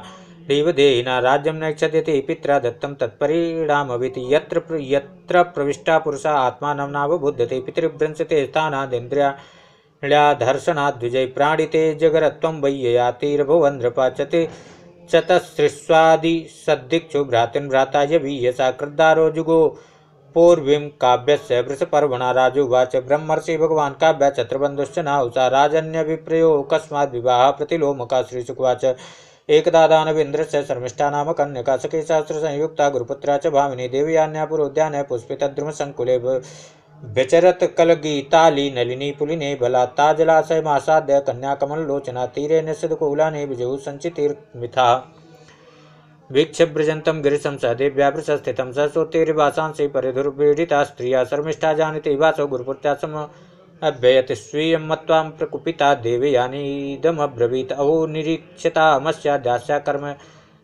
देवदेहिना राज्यं नैक्षत्यति पित्रा दत्तं तत्परिणामविति यत्र प्रविष्टा पुरुषा आत्मानं नावबुध्यते पितृभ्रंसते स्थानादिन्द्रियादर्शनाद्विजय प्राणिते जगरत्वं वै ययातिर्भुवन् नृपा चतस्रिस्वादि सद्दिक्षु भ्रातृन् भ्राता यवीयसा कृद्दारो जुगो पूर्वीं काव्यस्य वृषपर्वणा राजोवाच ब्रह्मर्षि भगवान् काव्या छत्रबन्धुश्च नाहुषा राजन्यभिप्रेयो कस्माद् विवाहः प्रतिलोमका श्रीशुकुवाच एकदा दानवेन्द्रस्य शर्मिष्ठा नाम कन्यका सखी सहस्रसंयुक्ता गुरुपुत्रा च भामिनी देवयान्या पुरोद्याने पुष्पितद्रुमसङ्कुले व्यचरत कलगीताली नलिनी पुलिने बलात्ता जलाशयमासाद्य कन्याकमललोचना तीरे निषदकुलानि विजौ सञ्चितिर्मिथा वीक्षव्रजन्तं गिरिशं स देव्या प्रशस्थितं स सोत्तीर्वासांसि परिधुर्पीडिता स्त्रिया शर्मिष्ठा जानीति वासो गुरुपुत्र्या समभ्ययति स्वीयं मत्वां प्रकुपिता देवयानीदमब्रवीत् अहो निरीक्षतामस्या दास्या कर्म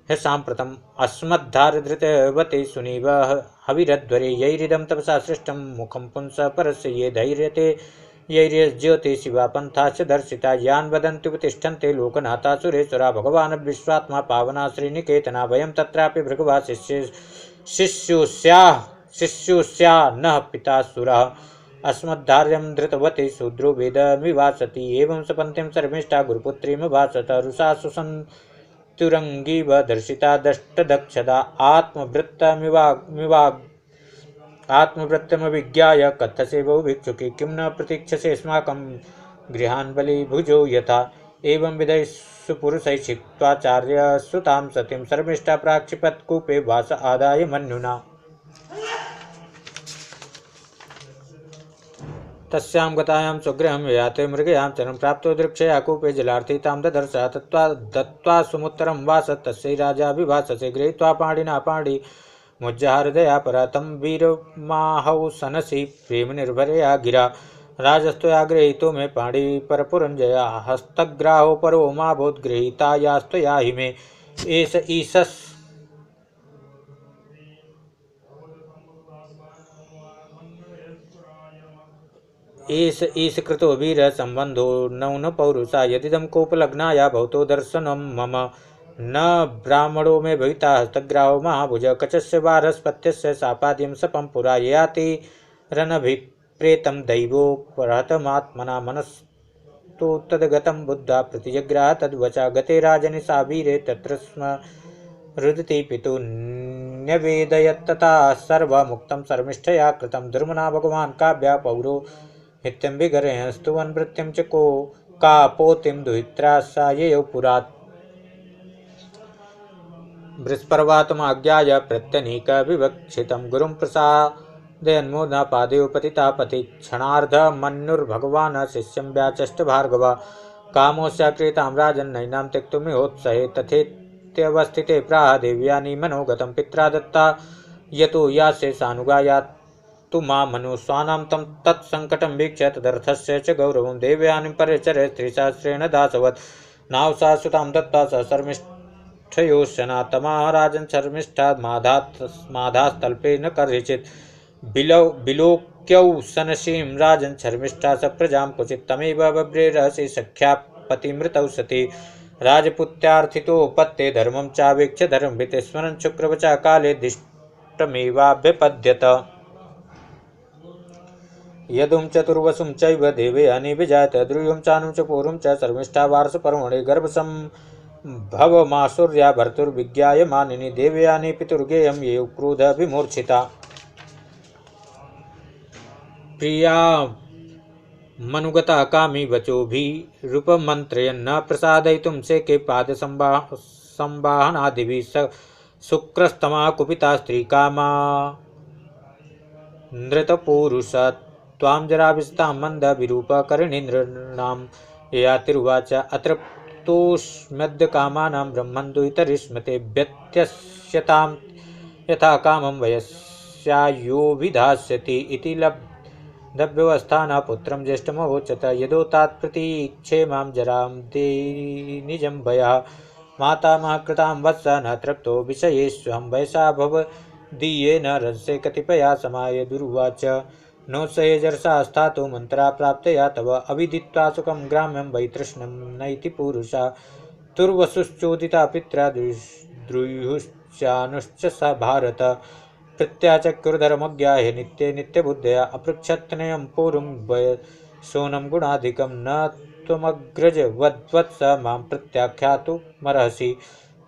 ह्यसाम्प्रतम् अस्मद्धारधृतवती सुनीव हविरध्वरे यैरिदं तपसा सृष्टं मुखं पुंस परस्य ये धैर्यते यैर्यज्योति शिवा पंथाश्च दर्शिता यान् वदन्ति उपतिष्ठन्ते लोकनाथा सुरेश्वरा भगवान् विश्वात्मा पावना श्रीनिकेतना वयं तत्रापि भृगवा शिष्युस्या नः पिता सुरः अस्मद्धार्यं धृतवती शूद्रो वेदमिवासति एवं सपन्तीं शर्मिष्ठा गुरुपुत्रीमभासत रुषा सुसन्तुरङ्गीव दर्शिता दष्टदक्षदा आत्मवृत्तमभिज्ञाय कथसे बहु भिक्षुकी किं न प्रतीक्षसे अस्माकं गृहान् बलिभुजो यथा एवं विधैः सुपुरुषैः क्षिप्त्वाचार्य सुतां सतीं शर्मिष्ठा प्राक्षिपत् कूपे वास आदाय मन्युना तस्यां गतायां स्वगृहं याते मृगयां चरं प्राप्तो दृक्षया कूपे जलार्थी तां ददर्श दत्त्वा सुमुत्तरं वास तस्यै राजा विभाससे गृहीत्वा पाणिना पाणि मुज्जहारदया परा तं वीरमाहौ सनसि प्रेम निर्भरया गिरा राजस्त्वया गृहीतो मे पाणि परपुरञ्जया हस्तग्राहो परो माभूद्गृहीता यास्त्वया हि मे एष कृतो वीर संबंधो नौन पौरुषा यदिदं कोपलग्नाया भवतो दर्शनं मम न ब्राह्मणो मे भविता हस्तग्राहो महाभुज कचस्य वारस्पत्यस्य सापाद्यं सपं पुरा याति रनभिप्रेतं दैवोपहतमात्मना मनस्तु तद्गतं बुद्धा प्रतिजग्राह तद्वचा गते राजनि सा वीरे तत्र स्म रुदति पितु न्यवेदयत्तथा सर्वमुक्तं शर्मिष्ठया कृतं धर्मना भगवान् काव्या पौरो नित्यं विगरे स्तुवन् वृत्तिं च को कापोतिं दुहित्रा सा ययौ पुरात् बृहस्पर्वातमाज्ञाय प्रत्यनीक विवक्षितं गुरुं प्रसादयन्मुदा पादयो पतिता पति क्षणार्धमन्युर्भगवान् शिष्यं व्याचष्ट भार्गव कामोऽस्य क्रीतां राजन्नैनां त्यक्तुमिहोत्सहे तथेत्यवस्थिते प्राह देव्यानि मनोगतं पित्रा दत्ता यतो यासे सानुगायात्तु मा मनु स्वानां तं तत्सङ्कटं वीक्ष्य तदर्थस्य च गौरवं देव्यानि परिचर्य स्त्रीशास्त्रेण दासवत् नावसा सुतां दत्ता स शर्मिष्ठयोशना तमाह राजन् शर्मिष्ठा माधास्तल्पे न कर्हिचित् बिलोक्यौ सनसीं राजन् शर्मिष्ठा सप्रजां क्वचित् तमेव बभ्रे रहसि सख्या पतिमृतौ सति राजपुत्यार्थितोपत्ते धर्मं चावेक्ष्य धर्मभिते स्मरन् शुक्रवचा काले दिष्टमेवाभ्यपद्यत यदुं चतुर्वसुं चैव देवयानी विजायत द्रुयुं चानुं च पूर्वं च शर्मिष्ठा वार्षपर्वणि गर्भसंभवमासुर्या भर्तुर्विज्ञाय मानिनी देवयानी पितुर्गेयं ये क्रोध विमूर्छिता प्रिया मनुगता कामी वचोभिरूपमन्त्रयन् न प्रसादयितुं शेके पादसंवाहनादिभिः शुक्रस्तमा कुपिता स्त्रीकामा नृतपूरुष त्वां जराभिस्तां मन्दविरूपकर्णीन्द्रणां ययातिरुवाच अतृप्तोऽस्म्यद्यकामानां ब्रह्मन् दुहितरिष्मते व्यत्यस्यतां यथा कामं वयस्यायो विधास्यति इति लब्धव्यवस्थाना पुत्रं ज्येष्ठमवोचत यदोतात् प्रतीक्षे मां जरां निजं भयः मातामह कृतां वत्स न तृप्तो विषयेष्वहं वयसा भवदीयेन रंसे कतिपया समाय दुर्वाच नो सहेजरसा स्थातु मन्त्रा प्राप्तया तव अविदित्वा सुखं ग्राम्यं वै तृष्णं नैति पुरुषा तुर्वसुश्चोदिता पित्रा द्रुयुश्चानुश्च स भारत प्रत्याचक्रुधर्मज्ञाय नित्ये नित्यबुद्धया अपृच्छत्नयं पूर्वं वयसोनं गुणाधिकं न त्वमग्रज वद्वत्स मां प्रत्याख्यातुमर्हसि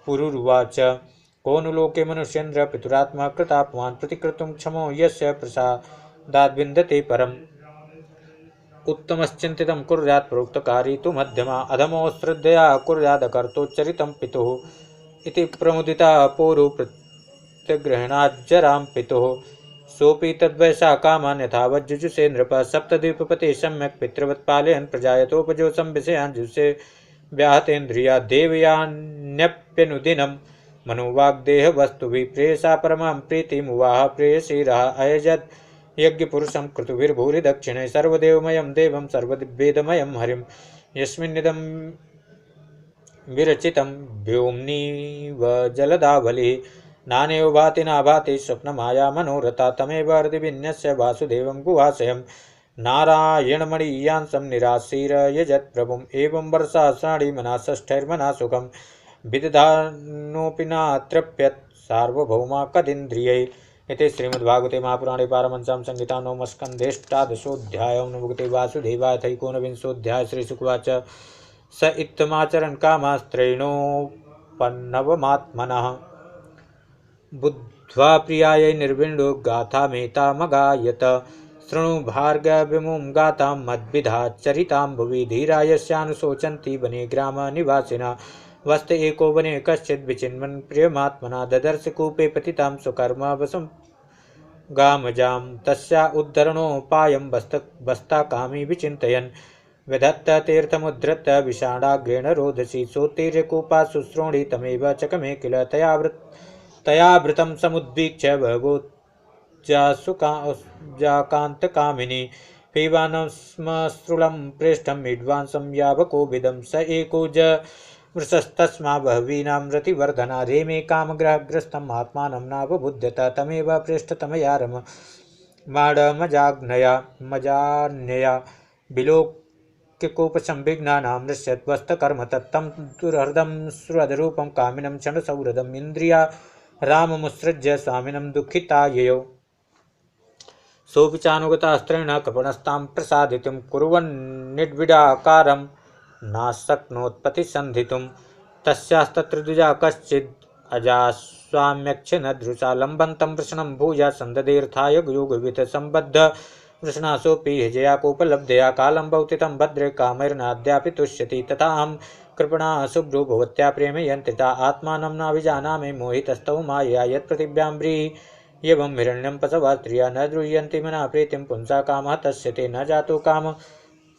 पुरुर्वाच को नु लोके मनुष्येन्द्र पितुरात्मा कृतापवान् प्रतिकृतुं क्षमो यस्य प्रसादाद् विन्दते परम् उत्तमश्चिन्तितं कुर्यात् प्रोक्तकारी तु मध्यमा अधमो श्रद्धया कुर्यादकर्तोच्चरितं पितुः इति प्रमुदिता पोरु प्रत्यग्रहणाज्जरां पितुः सोऽपि तद्वयसा कामान् यथावज्जुजुषे नृपः सप्तद्वीपपते सम्यक् पितृवत् पालयन् प्रजायतोपजो संविषयान् जुषे व्याहतेन्द्रिया देवयान्यप्यनुदिनं मनोवाग्देहवस्तुभिः प्रेयसा परमां प्रीतिमुवाह प्रेयसीरः अयजत् यज्ञपुरुषं क्रतुभिर्भूरि दक्षिणे सर्वदेवमयं देवं सर्ववेदमयं हरिं यस्मिन्निदं विरचितं व्योम्निव जलदावलिः नानेव भाति नाभाति स्वप्नमाया मनोरथा तमेव हृदिविन्यस्य वासुदेवं गुहाशयं नारायणमणीयांसं निराशीरयजत् प्रभुम् एवं वर्षासनाडि मना षष्ठैर्मना सुखं विदधानोऽपि नातृप्यत् सार्वभौमा कदिन्द्रियै इति श्रीमद्भागवते महापुराणे पारमहंस्यां संहितायां नवमस्कन्धेष्टादशोऽध्यायः नमोऽस्ते वासुदेवाय त्रैकोनविंशोऽध्यायः श्रीशुकुवाच स इत्थमाचरन् कामास्त्रैणोपन्नवमात्मनः बुद्ध्वा प्रियायै निर्विण्णो गाथामेतामगायत शृणु भार्गव्यमुं गातां मद्विधाचरितां भुवि धीरा यस्यानुशोचन्ति वने ग्रामनिवासिनः वस्त एको वने कश्चित् विचिन्वन् प्रियमात्मना ददर्श कूपे पतितां स्वकर्मवशं गामजां तस्या उद्धरणोपायं बस्ताकामी विचिन्तयन् विधत्त तीर्थमुद्धृत्य विषाणाग्रेण रोदसी सोत्तीर्यकूपा शुश्रोणि तमेव चकमे किल तयावृतं समुद्वीक्ष्य भगवोज्जाकान्तकामिनी पीबानस्मश्रुलं प्रेष्ठं विद्वांसं यावकोविदं स एको वृषस्तस्मा बहवीनां रतिवर्धना रेमे कामग्रहग्रस्तं आत्मानं नावबुध्यत तमेव प्रेष्ठतमया मजान्यया विलोक्यकोपसंविघ्नानां नृष्यद्वस्तकर्म तत्तं दुर्हृदं सुहृदरूपं कामिनं क्षणसौहृदम् इन्द्रिया राममुत्सृज्य स्वामिनं दुःखिता ययौ सोऽपि चानुगतास्त्रेण कृपणस्तां प्रसादितुं कुर्वन्निड्विडाकारं नाशक्नोत्पतिसन्धितुं तस्यास्तत्र द्विजा कश्चिद् अजास्वाम्यक्षिणदृशा लम्बन्तं वृषणं भूया सन्ददेऽर्थाय योगवित् सम्बद्ध वृषणासोऽपि हिजया कोपलब्धया कालं भौतितं भद्रे कामैर्नाद्यापि तुष्यति तथाहं कृपणा शुभ्रो भवत्या प्रेम यन्त्रिता आत्मानं नाभिजानामि मोहितस्तव मायया यत्प्रतिभ्यां एवं हिरण्यं पशवः स्त्रिया न द्रुह्यन्ति मना प्रीतिं पुंसा कामः तस्य ते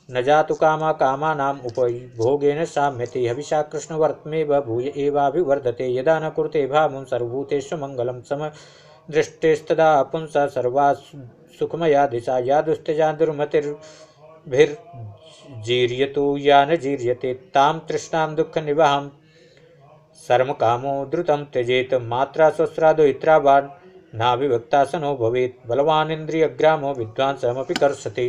न जातु कामा कामानाम् उपभोगेन साम्यति हविषा कृष्णवर्त्मेव भूय एवाभिवर्धते यदा न कुरुते भावं सर्वभूतेषु मङ्गलं समदृष्टेस्तदा पुंसा सर्वा सुखमया दिशा या दुस्तेजा दुर्मतिर्भिर्जीर्यतो या न जीर्यते तां तृष्णां दुःखनिवहां सर्मकामो द्रुतं त्यजेत मात्रा स्वस्रादो इत्रावान् नाभिभक्ता सनो भवेत् बलवान् इन्द्रियग्रामो विद्वांसमपि कर्षति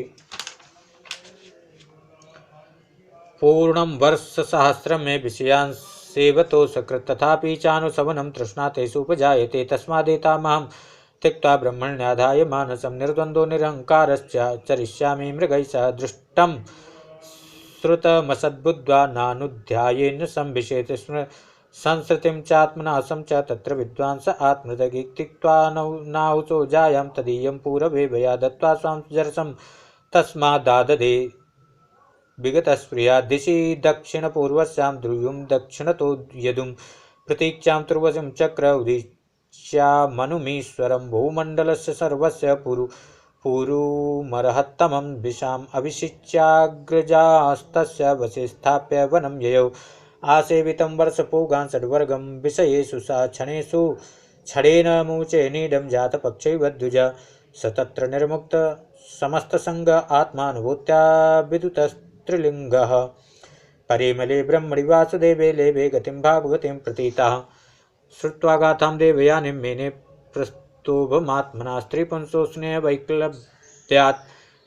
पूर्णं वर्षसहस्रं मे विषयान् सेवतो सकृत् तथापि चानुशवनं तृष्णा तेषु उपजायते तस्मादेतामहं त्यक्त्वा ब्रह्मण्याधाय मानसं निर्द्वन्द्वो निरहङ्कारश्च चरिष्यामि मृगैः सह दृष्टं श्रुतमसद्बुद्ध्वा नानुध्यायेन संविशेत संसृतिं चात्मनाशं च तत्र विद्वांस आत्मदगि त्यक्त्वा नाहुतो जायां तदीयं पूरवे दत्त्वा स्वां जरसं तस्मादाददे विगतस्प्रिया दिशि दक्षिणपूर्वस्यां द्रुयुं दक्षिणतो यदुं प्रतीक्षां तुर्वशं चक्र उदीच्यामनुमीश्वरं भूमण्डलस्य सर्वस्य पुरुमर्हत्तमं दिशाम् अभिषिच्याग्रजास्तस्य वशे स्थाप्य वनं ययौ आसेवितं वर्षपूगान् षड्वर्गं विषयेषु सा क्षणेषु क्षणेन मूचे नीडं जातपक्षैवद्विज स तत्र निर्मुक्त समस्तसङ्ग आत्मानुभूत्या विदुतस्त्रिलिङ्गः परिमले ब्रह्मणि वासुदेवे लेभे गतिं भागवतीं प्रतीतः श्रुत्वा गाथां देवयानीं मेने प्रस्तोभमात्मना स्त्रीपुंसो स्नेहवैक्लव्यात्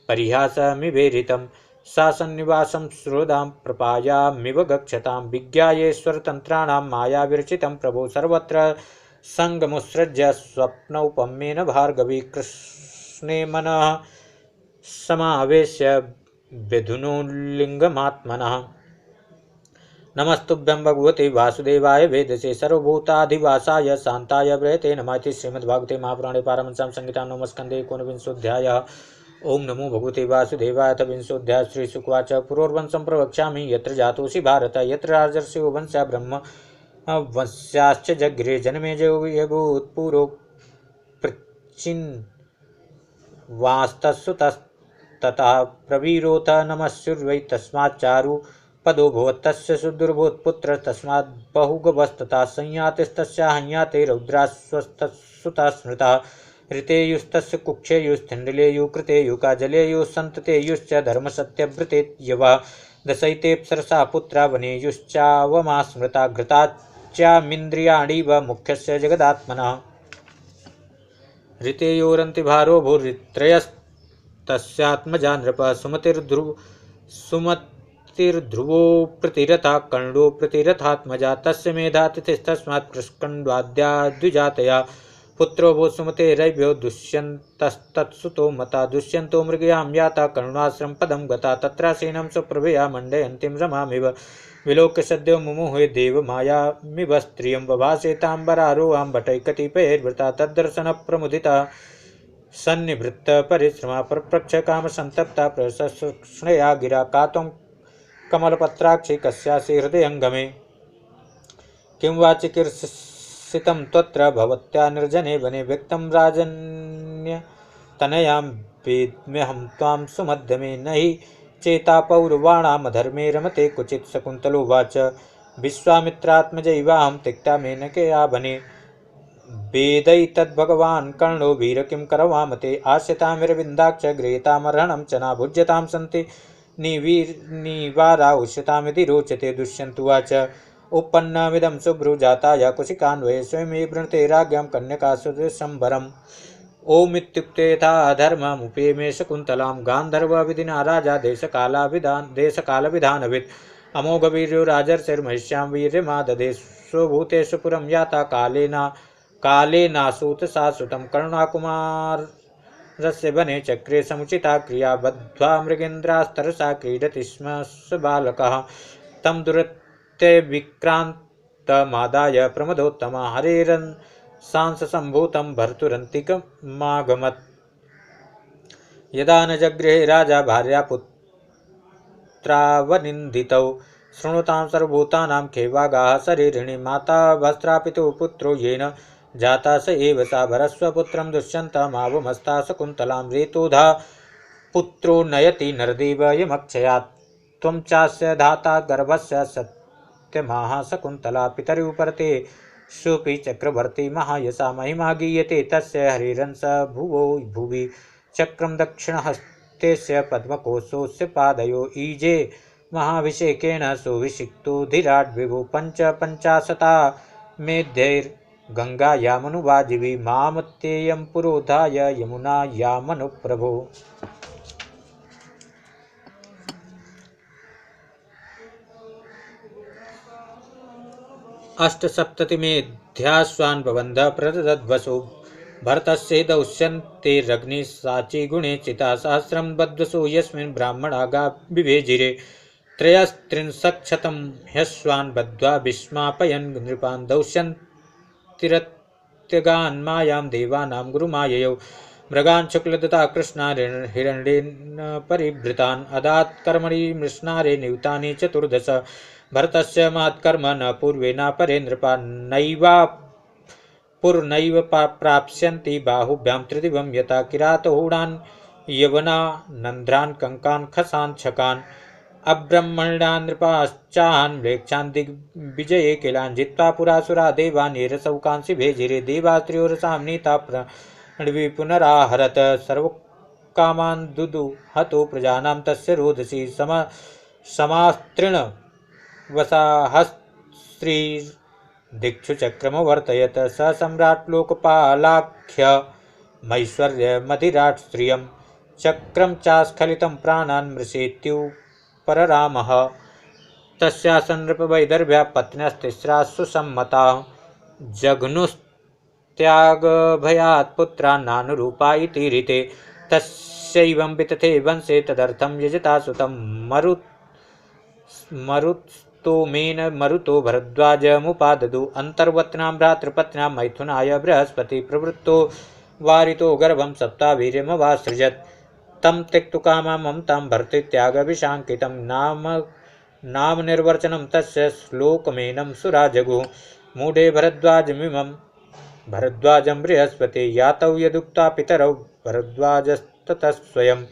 परिहासमिवेरितं सा सन्निवासं श्रोदां प्रपायामिव गच्छतां विज्ञायेश्वरतन्त्राणां मायाविरचितं प्रभो सर्वत्र सङ्गमुत्सृज्य स्वप्नौपम्येन भार्गवी कृष्णे मनः समावेश्य विधुनोल्लिङ्गमात्मनः नमस्तुभ्यं भगवते वासुदेवाय वेदसे सर्वभूताधिवासाय शान्ताय प्रयते नमः इति श्रीमद्भागवते महापुराणे पारमहंस्यां संहितायां नवमस्कन्धे एकोनविंशोऽध्यायः। ओं नमो भगवते वासुदेवाय अथ विंशोऽध्यायः। श्रीशुकवाच पूर्ववंशं प्रवक्ष्यामि यत्र जातोऽसि भारत यत्र राजर्षयो वंशा ब्रह्म वंश्याश्च जग्रे जन्मेजयो यभूत्पूर्वो प्रचिन्वास्तस्सुतस्ततः प्रवीरोथ नमस्युर्वै तस्माच्चारु पदो भवत्तस्य सुदुर्भूतपुत्र तस्मात् बहुगवस्तथा संयातिस्तस्य हन्याते रौद्रास्वस्तसुतः स्मृतः ऋतेयुस्तस्य कुक्षेयुस्थिण्डिलेयु कृतेयु काजलेयु सन्ततेयुश्च धर्मसत्यव्रते यवः दशैतेऽप्सरसा पुत्रा वनेयुश्चावमा स्मृता घृताच्यामिन्द्रियाणीव मुख्यस्य जगदात्मनः ऋतेयोरन्तिभारो भूरित्रयस्तस्यात्मजा नृपः सुमतिर्ध्रुवो प्रतिरथा कर्णो प्रतिरथात्मजा तस्य मेधातिथिस्तस्मात् कृष्कण्वाद्या द्विजातया पुत्रो भो सुमतेरैभ्यो दुष्यन्तस्तत्सुतो मता दुष्यन्तो मृगयां याता करुणाश्रम पदं गता तत्रासीनं सुप्रभया मण्डयन्तीं रमामिव विलोक्य सद्यो मुमुहे देवमायामिव स्त्रियं बभासे ताम्बरारोहां भटैकतिपयैर्वृता तद्दर्शनप्रमुदिता सन्निवृत्तपरिश्रमा परप्रक्ष कामसन्तप्ता प्रशंसया गिरा का त्वं कमलपत्राक्षि कस्यासि हृदयङ्गमे किं वा चिकीर्षितं त्वत्र भवत्या निर्जने वने व्यक्तं राजन्यतनयां वेद्म्यहं त्वां सुमध्यमे न हि चेतापौर्वाणामधर्मे रमते क्वचित् शकुन्तलोवाच विश्वामित्रात्मजैवाहं त्यक्ता मेनकया वने वेदैतद्भगवान् कर्णो वीर किं करवामते आस्यतामिरविन्दाक्ष गृहीतामर्हणं च न भुज्यतां सन्ति निवारा उष्यतामिति रोचते दुष्यन्तुवाच उपन्नमिदं शुभ्रुजाताय कुशिकान्वये स्वयमेव वृणते राज्ञां कन्यकासुदशम्बरम् ओमित्युक्ते यथा धर्ममुपेमे शकुन्तलां गान्धर्वविधिना राजा देशकालविधानवित् अमोघवीर्यो राजर्षिर्महिष्यां वीर्यमाददे स्वभूतेषु पुरं याता कालेनासूत शाश्वतं करुणाकुमारस्य वने चक्रे समुचिता क्रिया बद्ध्वा मृगेन्द्रास्तरसा क्रीडति स्म स बालकः तं विक्रान्तमादाय प्रमदोत्तम हरेरंसांसम्भूतं भर्तुरन्तिकमागमत् यदा न जगृहे राजा भार्यापुत्रावनिन्दितौ शृणुतां सर्वभूतानां खेवागाः शरीरिणी माता वस्त्रापितुः पुत्रो येन जाता स एव सा भरस्वपुत्रं दुष्यन्तमावमस्ता शकुन्तलां रेतोधा पुत्रो नयति नरदेव यमक्षयात् त्वं चास्य धाता गर्भस्य सत्यमाह शकुन्तला पितरुपरते सुपि चक्रवर्ती महायशा महिमा गीयते तस्य हरिरंस भुवो भुवि चक्रं दक्षिणहस्तेस्य पद्मकोशोऽस्य पादयो ईजे महाभिषेकेण सुविषिक्तो धीराट् विभु पञ्चाशता मेध्यैर्गङ्गा यामनुवाजिवि मामत्येयं पुरोधाय यमुना यामनुप्रभो। अष्टसप्ततिमेध्याश्वान् बबन्ध प्रदद्वसो भरतस्य दौष्यन्तेरग्निः साची गुणे चिता सहस्रं बद्वसो यस्मिन् ब्राह्मणागा विभेजिरे त्रयस्त्रिंशत्शतं ह्यश्वान् बद्ध्वा विस्मापयन् नृपान् दौष्यन्तिरत्यगान् मायां देवानां गुरुमाययौ मृगान् शुक्लदता कृष्णान् हिरण्येन परिभृतान् अदात् कर्मणि मृष्णारे नियुतानि चतुर्दश भरतस्य महत्कर्म न पूर्वे न परे नृपा नैव प्राप्स्यन्ति बाहुभ्यां त्रिदिवं यथा किरातहूणान् यवनानन्ध्रान् कंकान् खसान् छकान् अब्रह्मण्यान् नृपाश्चान् म्लेच्छान् दिग्विजये किलान् जित्वा पुरासुरा देवान् येरसौकांसि भेजिरे देवास्त्रियोरसां नीता प्रणवी पुनराहरत सर्वकामान् दुदुहतो प्रजानां तस्य रोदसी समास्त्रीण वसाहस्त्रीर्दिक्षु चक्रमवर्तयत स सम्राट् लोकपालाख्य मैश्वर्यमधिराट् स्त्रियं चक्रं चास्खलितं प्राणान् मृषेत्युपररामः तस्यासन् नृपवैदर्भ्या पत्न्यस्तिस्राः सुसम्मताः जघ्नुस्त्यागभयात् पुत्रान् नानुरूपा इति ऋते तस्यैवं वितथे वंशे तदर्थं यजता सुतं मरुत्स्त्रियं मेन मरुतो भरद्वाजमुपाददु अन्तर्वत्नां भ्रातृपत्न्यां मैथुनाय बृहस्पति प्रवृत्तो वारितो गर्भं सप्तावीर्यमवासृजत् तं त्यक्तुकामां ममतां भर्तृत्यागविशाङ्कितं नाम निर्वर्चनं तस्य श्लोकमेनं सुरा जगुः मूढे भरद्वाजमिमं भरद्वाजं बृहस्पति यातौ यदुक्ता पितरौ भरद्वाजस्ततः स्वयं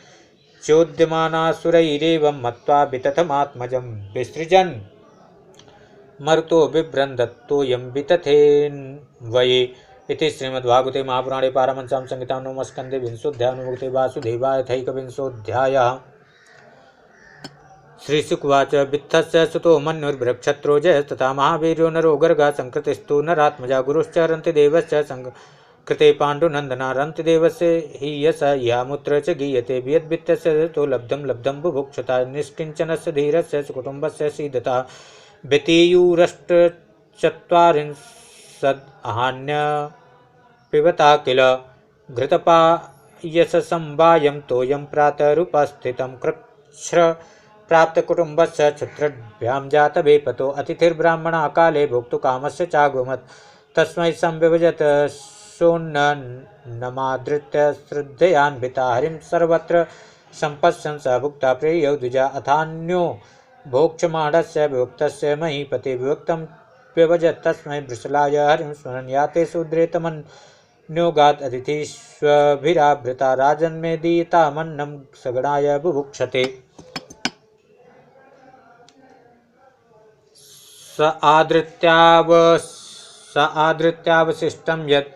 चोद्यमानासुरैरेवं मत्वा वितथमात्मजं विसृजन् मरुतो बिभ्रन्दत्तोऽयं वितथेन्वये इति श्रीमद्भागवते महापुराणे पारमहंस्यां संहितां नवमस्कन्धे विंशोऽध्यायो वासुदेवायथैकविंशोऽध्यायः श्रीशुकुवाच वित्थस्य सुतो मन्युर्बृहक्षत्रो जयस्तथा महावीर्यो नरो गर्गा संकृतिस्तु नरात्मजा गुरुश्च रन्तिदेवश्च कृते पाण्डुनन्दना रन्तिदेवस्य हि यश यामुत्र च गीयते वियद्वित्तस्य तो लब्धं बुभुक्षता निष्किञ्चनस्य धीरस्य कुटुम्बस्य सीदता व्यतीयुरष्टचत्वारिंशदहान्य पिबता किल घृतपायसंवायं तोयं प्रातरुपस्थितं कृच्छ्र प्राप्तकुटुम्बस्य क्षुत्रभ्यां जातवेपतो अतिथिर्ब्राह्मणा काले भोक्तुकामस्य चागमत् तस्मै संविभजत सोन्नमादृत्य श्रद्धयान्विता हरिं सर्वत्र सम्पश्यन् स भुक्ता प्रेयौ द्विजा अथान्यो भोक्षमाणस्य विभक्तस्य महीपते विभक्तं व्यभजत् तस्मै वृषलाय हरिं स्मरन् याते शूद्रे तमन्योगात् अतिथिष्वभिरावृता राजन्मे दीयतामन्नं सगणाय बुभुक्षते स आदृत्यावशिष्टं यत्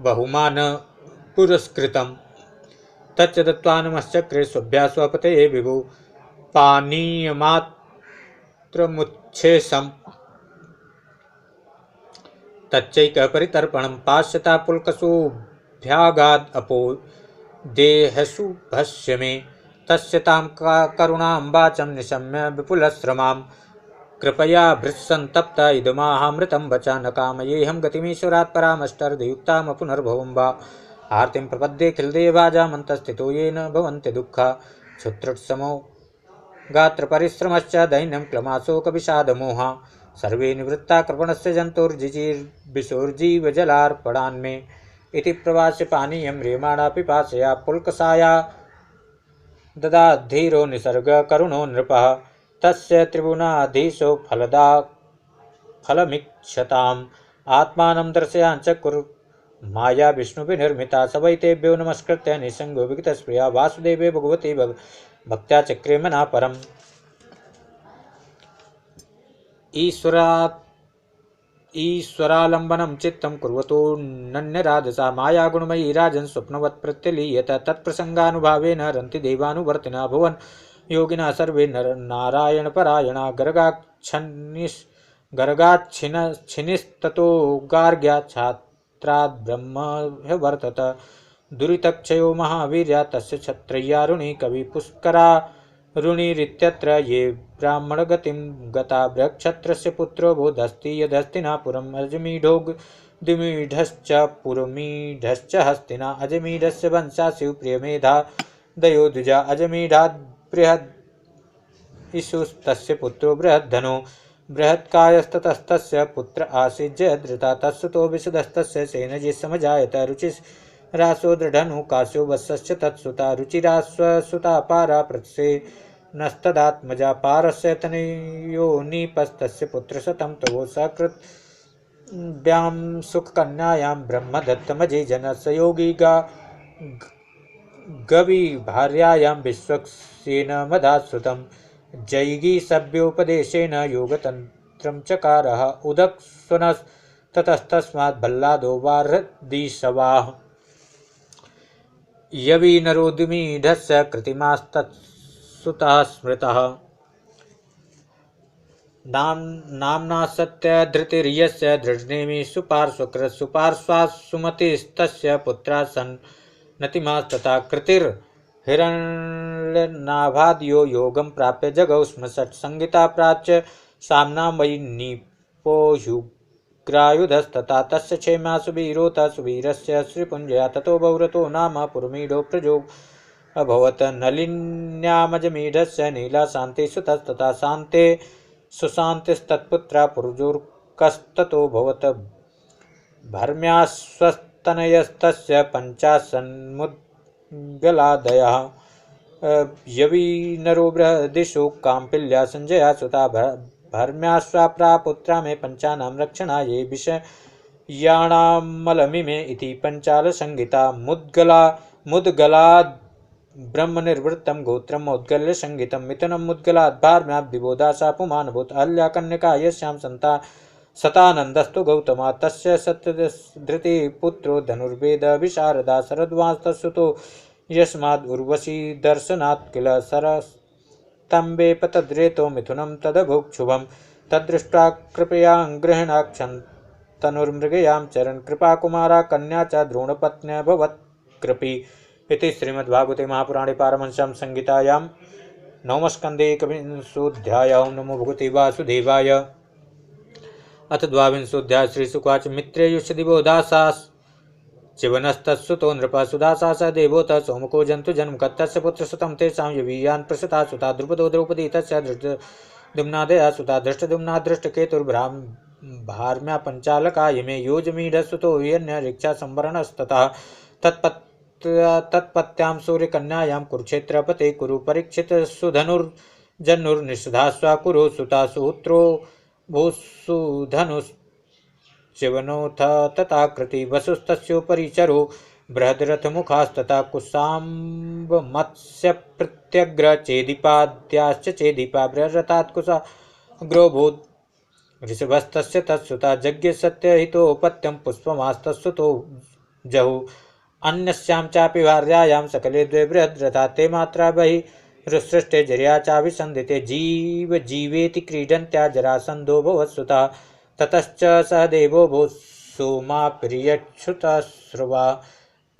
बहुमान पुरस्कृतं तच्च दत्त्वा नमश्चक्रे स्वभ्या स्वपतये विभु पानीयमात्रमुच्छेषं तच्चैकपरितर्पणं पाश्यता पुल्कसुभ्यागाद् अपो देहसु भस्य मे तस्य तां करुणां वाचं निशम्य विपुलश्रमां कृपया भृत्सन्तप्ता इदमाहामृतं वचा न कामयेऽहं गतिमीश्वरात् परामष्टर्धयुक्तामपुनर्भवं वा आर्तिं प्रपद्ये खिलदेवाजामन्तस्थितो येन भवन्ति दुःखा क्षुत्रुत्समो गात्रपरिश्रमश्च दैन्यं क्लमाशोकविषादमोहा सर्वे निवृत्ता कृपणस्य जन्तुर्जिजीर्विसोर्जीवजलार्पणान्मे इति प्रवास्य पानीयं म्रियमाणा पिपासया पुल्कसाया ददाद्धीरो निसर्गकरुणो नृपः तस्य त्रिभुवनाधीशो फलमीक्षताम् आत्मानं दर्शयाञ्च कुरु माया विष्णुविनिर्मिता सवैतेभ्यो नमस्कृत्य निसंगो विगतस्प्रिया वासुदेवे भगवती भक्त्या चक्रे मना परम् ईश्वरालम्बनं चित्तं कुर्वतो नन्यराधसा मायागुणमयी राजन् स्वप्नवत् प्रत्यलीयत तत्प्रसंगानुभावेन रन्तिदेवानुवर्तिना भुवन् योगिना सर्वे नारायणपरायणा गर्गाच्छिनिस्ततो गार्ग्या छात्राद्ब्रह्म ह्यवर्तत दुरितक्षयो महावीर्या तस्य क्षत्रय्यारुणि कविपुष्करारुणिरित्यत्र ये ब्राह्मणगतिं गता बृहक्षत्रस्य पुत्रो बोधस्ति यदस्तिना पुरम् अजमीढोऽग्निमीढश्च पुरमीढश्च हस्तिना अजमीढस्य वंशासु प्रियमेधा दयो द्विजा अजमीढाद् बृहदिषुस्तस्य पुत्रो बृहद्धनो बृहत्कायस्ततस्तस्य पुत्र आसीत् जयद्रथा तत्सुतो विशुदस्तस्य सेनजी समजायत रुचिरासो दृढनु कास्यो वत्सश्च तत्सुता रुचिरास्वसुता पारा प्रत्से नस्तदात्मजा पारस्य तनयो नीपस्तस्य पुत्रशतं तवो सकृत्भ्यां सुखकन्यायां ब्रह्मदत्तमजे जनस्य योगी गवि भार्यायां विश्वक्सेन मदाश्रुतं जैगी सभ्योपदेशेन योगतन्त्रं चकारः उदक्स्वनस्ततस्तस्मात् भल्लादो वार्हदीशवाः यवि नरोद्यमीढस्य कृतिमास्तत्सुतः स्मृतः नाम्ना सत्यधृतिर्यस्य दृढनेमि सुपार्श्वकृत् सुपार्श्वात् सुमतिस्तस्य पुत्रा सन् नतिमास्तथा कृतिर्हिरण्यनाभाद्यो योगं प्राप्य जगौ स्म षट्संहिता प्राच्य साम्ना वै नीपोऽह्युग्रायुधस्तथा तस्य क्षेमासु वीरोत सुवीरस्य श्रीपुञ्जया ततो बहुरतो नाम पुरमीढो प्रजो अभवत् नलिन्यामजमीढस्य नीलाशान्तिसुतस्तथा शान्ते सुशान्तिस्तत्पुत्रा पुरुजोर्कस्ततो भवत भर्म्याश्वस्तनयस्तस्य पञ्चाशन्मुद्गलादयः यवि नरो बृहदिषु काम्पिल्या संजया सुता भर्म्याश्वा प्रापुत्रा मे पंचानां रक्षणायै विषयाणामलमिमे इति पंचालसंहिता मुद्गलाद् ब्रह्मनिर्वृत्तं गोत्रम् मौद्गल्यसंहितं मिथुनं मुद्गलाद् भार्म्याद्विबोधा पुमानभूत अहल्या कन्यका यस्यां सतानन्दस्तु गौतमा तस्य सत्यधृतिपुत्रो धनुर्वेद विशारदा शरद्वांस्तुतो यस्माद् उर्वशी दर्शनात् किल सरस्तम्बे पतद्रेतो मिथुनं तदभुक्षुभं तद्दृष्ट्वा कृपया गृहिणाक्षं तनुर्मृगयां चरन् कृपाकुमारा कन्या च द्रोणपत्न्यभवत् कृपी इति श्रीमद्भागवते महापुराणे पारमहंस्यां संहितायां नवमस्कन्धे एकविंशोऽध्यायः। ओं नमो भगवते वासुदेवाय। अथ द्वाविंशोऽध्यायः। श्रीशुकवाच मित्रेयुष्यदिवो दासास् चिवनस्तत्सुतो नृपः सुदासा स देवोत सोमको जन्तु जन्मकत्तस्य पुत्रसुतं तेषां यवीयान् प्रसुता सुता द्रुपदो द्रौपदी तस्य धृष्टद्युम्नादया सुता धृष्टद्युम्ना धृष्टकेतुर्भार्म्या पञ्चालका इमे योजमीढसुतो यन्यरिक्षा संवरणस्ततः तत्पत्यां सूर्यकन्यायां कुरुक्षेत्रपते कुरु परीक्षित सुधनुर्जन्नुर्निषधास्वा कुरु सुता सुत्रो भूसुधनुश्चिवनोऽथ तथाकृति वसुस्तस्योपरि चरो बृहद्रथमुखास्तथा कुशाम्बमत्स्यप्रत्यग्रचेदीपाद्याश्च चेदीपा बृहरथात् कुशाग्रोऽभूत् ऋषभस्तस्य तत्सुता जज्ञे सत्यहितोपत्यं पुष्पमास्तत्सुतो जहुः अन्यस्यां चापि भार्यायां सकले द्वे बृहद्रथा ते मात्रा बहिरुत्सृष्टे जर्या चाभिसन्धिते जीवेति क्रीडन्त्या जरासन्धो भवत्सुता ततश्च सह देवो भूत् सोमाप्रियच्छ्रुतश्रुवा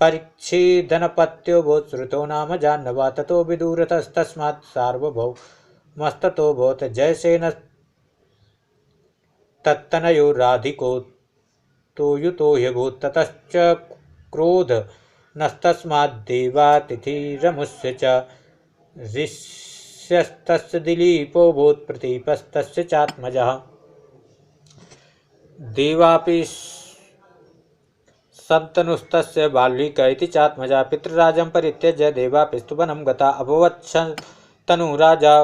परीक्षिधनपत्यो भूत् श्रुतो नाम जाह्नवा ततो विदुरथस्तस्मात् सार्वभौमस्ततो भूत् जयसेनस्तत्तनयो राधिको तोयुतो ह्यभूत् ततश्च क्रोध नस्तस्माद्देवातिथिरमुष्य च ऋष्यस्तस्य दिलीपो भूत् प्रतीपस्तस्य चात्मजः देवापि सन्तनुस्तस्य बाल्लिक इति चात्मजा पितृराजं परित्यज्य देवापिस्तु वनं गता अभवत्तनुराजा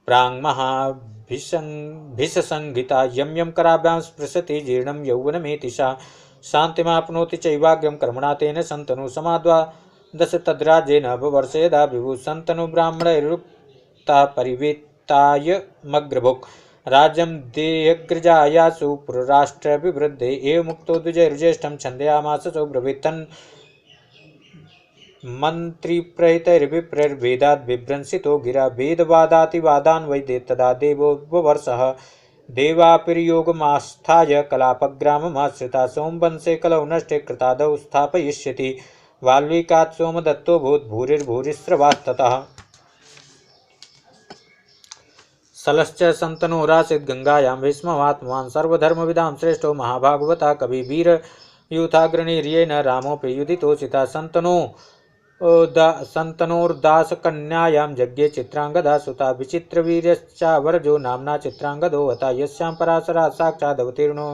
प्राङ्महाभिषसंहिता यं यं कराभ्यां स्पृशति जीर्णं यौवनमेति सा शान्तिमाप्नोति चैवाग्र्यं कर्मणा तेन सन्तनु समाद्वादश तद्राज्येन वर्ष यदा विभुः सन्तनु ब्राह्मणैरुक्ता परिवेत्तायमग्रभुक् राज्यं देयग्रजायासु पुरराष्ट्रभिवृद्धे एवमुक्तो द्विजैर्ज्येष्ठं छन्दयामास सौब्रवीत् तन्मन्त्रिप्रहितैर्विप्रैर्वेदाद् गिरा वेदवादातिवादान् वै तदा देवो वर्षः देवापिर्योगमास्थाय कलापग्राममाश्रिता सोमवंशे कलौ नष्टे कृतादौ स्थापयिष्यति वाल्मीकात् सोमदत्तो भूत् भूरिर्भूरिस्रवास्ततः सलश्च सन्तनोरासीत् गंगायां भीष्मवात्मवान् सर्वधर्मविदां श्रेष्ठो महाभागवता कवि वीरयूथाग्रणीर्येण रामोऽपि युधितोषिता सन्तनोर्दासकन्यायां यज्ञे चित्रांगदा सुता विचित्रवीर्यश्चावरजो नाम्ना चित्रांगदो हता यस्यां पराशरात् साक्षादवतीर्णो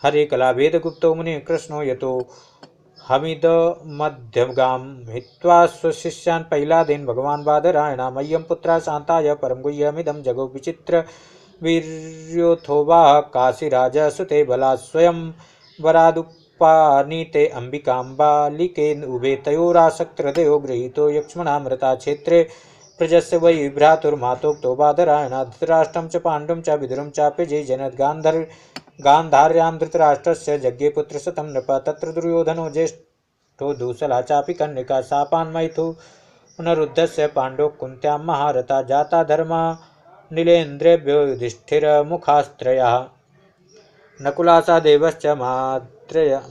हरिकलाभेदगुप्तो मुनिः कृष्णो यतो हमिदमध्यगां हित्वा स्वशिष्यान् पैलादेन भगवान् बादरायणा मह्यं पुत्रा शान्ताय परं गुह्यमिदं जगौ विचित्रवीर्योऽथोवा काशीराजसुते बलात् स्वयं वरादुपानीते अम्बिकाम्बालिके उभे तयोरासक्तहृदयो गृहीतो यक्ष्मणामृता क्षेत्रे प्रजस्य वै भ्रातुर्मातोक्तो बादरायणा धृतराष्ट्रं च पाण्डुं च विदुरं चापि जयजनत् गान्धार्यां धृतराष्ट्रस्य यज्ञे पुत्रशतं नृप तत्र दुर्योधनो ज्येष्ठो दूसला चापि कन्यका शापान्मयितु पुनरुद्धस्य पाण्डो कुन्त्यां महारथा जाता धर्मा नीलेन्द्रेभ्यो युधिष्ठिरमुखास्त्रयः नकुलासा देवश्च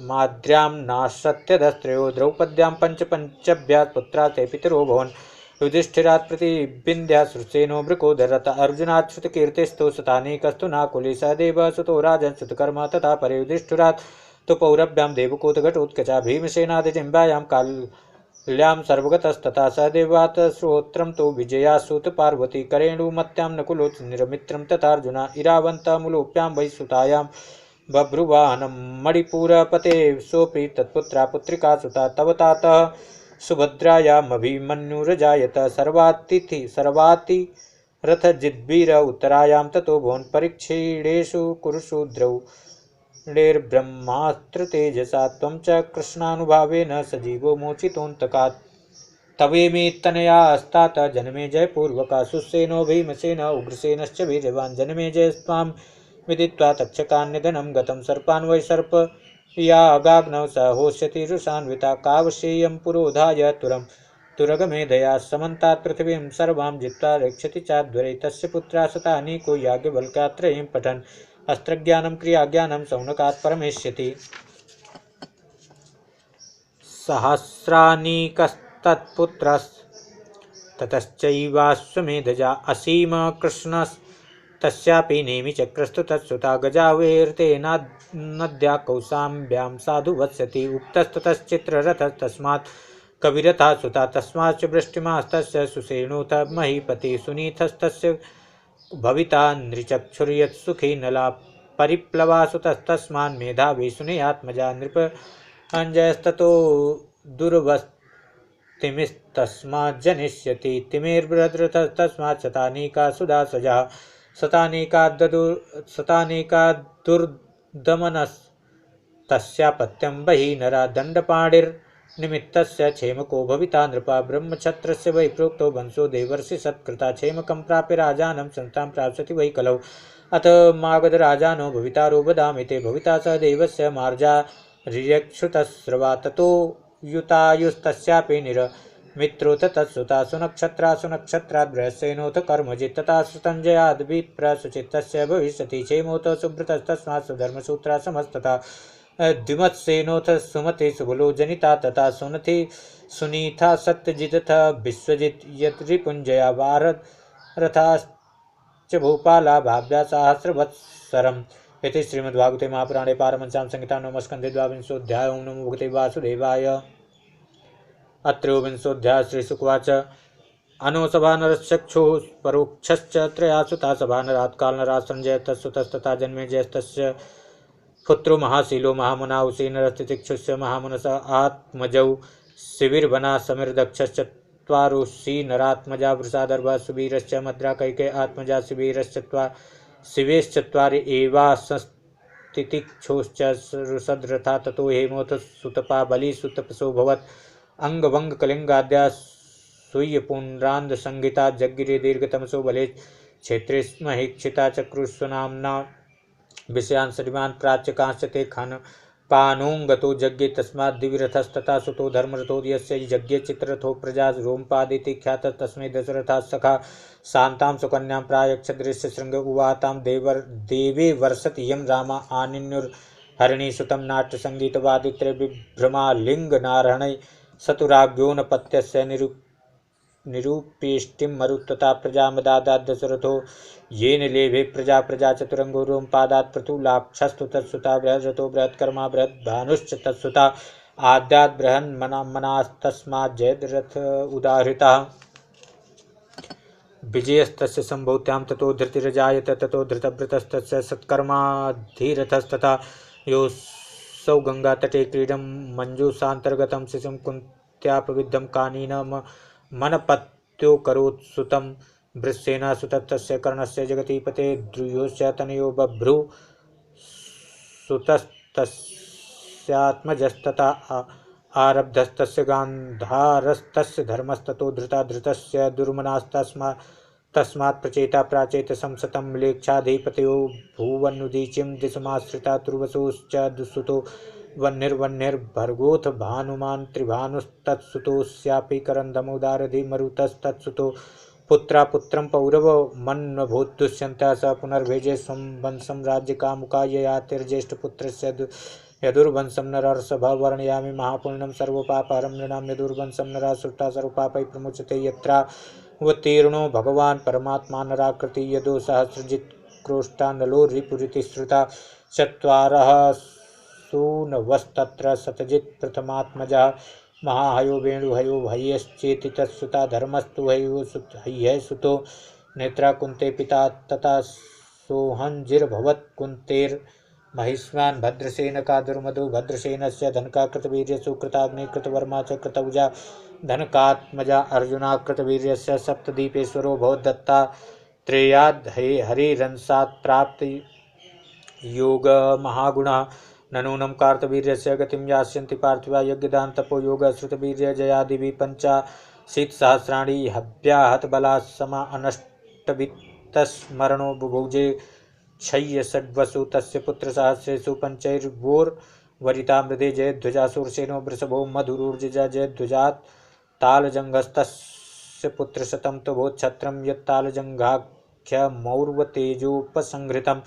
माद्र्यां नासत्यदस्त्रयो द्रौपद्यां पञ्चभ्यात् पुत्रा ते पितरो भवन् युधिष्ठिरात् प्रतिबिन्द्यात् श्रुतसेनो वृकोदरत अर्जुनात् श्रुतकीर्तिस्तु शतानीकस्तु नाकुली सहदेवः सुतो राजन् श्रुतकर्मा तथा परे युधिष्ठिरात् तु पौरभ्यां देवकूतघटोत्कचा भीमसेनादिजिह्वायां ल्यां सर्वगतस्तथा स देवात् श्रोत्रं तु विजयासूत पार्वती करेणुमत्यां नकुलो निरमित्रं तथार्जुना इरावन्तमुलोप्यां वै सुतायां बभ्रुवाहनं मणिपुरपते सोऽपि तत्पुत्रा पुत्रिका सुता तव तातः सुभद्रायामभिमन्युरजायत सर्वाति रथजिद्वीर उत्तरायां ततो भुवन परीक्षीणेषु कुरुषु द्रौणेर्ब्रह्मास्त्र तेजसा त्वं च कृष्णानुभावेन सजीवो मोचितोऽन्तकात् तवेमि तनयास्तात जन्मे जयपूर्वका सुसेनो भीमसेन उग्रसेनश्च वीर्यवान् जन्मे जयस्त्वां विदित्वा तक्षकान्यधनं गतं सर्पान् वै सर्प यागाग्नौ स होष्यति रुषान्विता कावशेयं पुरोधाय तुरगमेधया समन्तात् पृथिवीं सर्वां जित्वा रक्षति चाध्वरे तस्य पुत्रा सतानीको याज्ञवल्क्यात्रयीं पठन् अस्त्रज्ञानं क्रियाज्ञानं सौनकात् परमेष्यति सहस्रानीकस्तत्पुत्रस्ततश्चैवाश्वमेधजा असीम कृष्णस्तस्यापि नेमिचक्रस्तु तत्सुता गजावेर्तेनानद्या कौसाम्ब्यां साधु वत्सति उक्तस्ततश्चित्ररथस्तस्मात् कविरथा सुता तस्माच्च वृष्टिमास्तस्य सुषेणुथ महीपति सुनीथस्तस्य भविता नृचक्षुर्यत्सुखी नला परिप्लवासुतस्तस्मान् मेधावी सुनेयात्मजा नृप अंजयस्ततो दुर्वस्तिमिस्तस्मात् जनिष्यति तिमिर्बृहद्रथस्तस्मात् शतानीका सुधा सजा शतानीका दुर्दमनस्तस्यापत्यं बहि नरा दण्डपाणिर्निमित्तस्य क्षेमको भविता नृपा ब्रह्मक्षत्रस्य वै प्रोक्तो वंशो देवर्षि सत्कृता क्षेमकं प्राप्य राजानं संस्थां प्राप्स्यति वै कलौ अथ मागधराजानो भवितारो वदामि ते भविता स देवस्य मार्जा ऋयक्षुतस्रवा ततो युतायुस्तस्यापि निरमित्रोऽथ तत्सुता सुनक्षत्रा सुनक्षत्राद् बृहस्सेनोऽथ कर्मजित् तथा सुतञ्जयाद्विप्रसुचित्तस्य भविष्यति क्षेमोऽथ सुब्रतस्तस्मात् सुधर्मसूत्रा समस्तथा द्विमत्सेनोऽथ सुमते सुबलो जनिता तथा सुनति सुनीता सत्यजिदथ विश्वजित् यद्रिपुञ्जया वारथाश्च भूपाला भाव्या सहस्रवत्सरम् इति श्रीमद्भागवते महापुराणे पारमहंस्यां संहितायां नवमस्कन्धे द्वाविंशोऽध्यायः। ओं नमो भगवते वासुदेवाय। अत्रयोविंशोऽध्यायः। श्रीशुकवाच अनोसभानरश्चक्षुः परोक्षश्च त्रयासुता सभानरात् कालनरात् सञ्जयः तत्सुतस्तथा जन्मेजयस्तस्य पुत्रो महाशीलो महामुना उसेनरस्तितिक्षुस्य महामुनस आत्मजौ शिविरवना समिरदक्षश्चत्वारोऽसि नरात्मजा वृषादर्भः सुवीरश्च मद्रा कैकेय आत्मजा शिवेश्चत्वारि एवासस्तितिक्षोश्च रुषद्रथा ततो हेमोऽथ सुतपा बलिसुतपसोऽभवत् अङ्गवङ्गकलिङ्गाद्या सूय्यपुण्ड्रान्धसंहिता जज्ञिरे दीर्घतमसो बले क्षेत्रे स्महीक्षिता चक्रुस्वनाम्ना विषयान् श्रीमान् प्राच्य कांश्च ते खानपानोऽङ्गतो जज्ञे तस्मात् दिविरथस्तथा सुतो धर्मरथो यस्य यज्ञे चित्ररथो प्रजा रोमपादिति ख्यातः तस्मै दशरथात् सखा शान्तां सुकन्यां प्रायच्छद्रस्य शृङ्ग उवातां देवे वर्षति यं रामा आनिन्युर्हरिणीसुतं नाट्यसङ्गीतवादित्रे बिभ्रमालिङ्गनारहणै सतुराज्ञोऽनपत्यस्य निरूपेष्टिं मरुत्वता प्रजामदादात् दशरथो येन लेभे प्रजा चतुरंगो रोमपादात् पृथुलाक्षस्तु तत्सुता बृहद्रथो बृहत्कर्मा बृहद्भानुश्च तत्सुता आद्यात् बृहन्मनास्तस्मात् जयद्रथ उदाहृतः विजयस्तस्य संभूत्यां ततो धृतिरजायत ततो धृतव्रतस्तस्य सत्कर्माधीरथस्तथा योऽसौ गंगातटे क्रीडं मञ्जूषान्तर्गतं शिशुं कुन्त्यापविद्धं कानीनमनपत्यो करोत्सुतं वृषसेनासुतस्य कर्णस्य जगतीपते द्रुयोश्च तनयो बभ्रुसुतस्तस्यात्मजस्तथा आरब्धस्तस्य गान्धारस्तस्य धर्मस्ततो धृतस्य दुर्मनास्तस्मात् प्रचेता प्राचेतसं शतं म्लेच्छाधिपतयो भुवन्नुदीचिं दिशमाश्रिता तुर्वसोश्च दुःसुतो वह्निर्वह्निर्भर्गोऽथ भानुमान् त्रिभानुस्तत्सुतोऽस्यापि करन्धमोदारधिमरुतस्तत्सुतो पुत्रा पुत्रं पौरवमन्वभूत् दुष्यन्तः स पुनर्भेजे स्वं वंशं राज्यकामुका ययातिर्ज्येष्ठपुत्रस्य यदुर्वंशं नरर्षभः वर्णयामि महापुण्यं सर्वपापहरं नृणां यदुर्वंशं नरासुरता सर्वपापैः प्रमुच्यते यत्रावतीर्णो भगवान् परमात्मा नराकृति यदो सहस्रजित्क्रोष्टा नलो रिपुरिति श्रुता चत्वारः सूनवस्तत्र शतजित् प्रथमात्मजः महाहयो वेणुहयो हयश्चेति तत्सुता धर्मस्तु हय सुतो नेत्रा कुंते पिता तथा सोहंजिर्भवत् कुंतेर महिष्वान् भद्रसेन का दुर्मधु भद्रसेनस्य धनका कृतवीर्य सुकृताग्नि कृतवर्मा च कृतौजा धनकात्मजा अर्जुना कृतवीर्यस्य सप्तदीपेश्वरो भवद्दत्ता त्रेयाद् हरिरंसात् प्राप्त योग महागुणा ननूनं कार्तवीर्यस्य गतिं यास्यन्ति पार्थिवा यज्ञदान तपो योग श्रुतवीर्य जयादिवि पंचाशीतिसहस्राणि हव्याहत बला समा अनष्टवित्तस्मरणो बुभुजे क्षय्य षड्वसु तस्य पुत्र सहस्रेषु पंचैर्वोर्वरिता मृदे जयध्वजा सूरसेनो वृषभो मधुरूर्जिजा जयध्वजात् तालजंगस्तस्य पुत्र शतं तवोच्छत्रं यत्तालजंघाख्यमौर्वतेजोपसंहृतं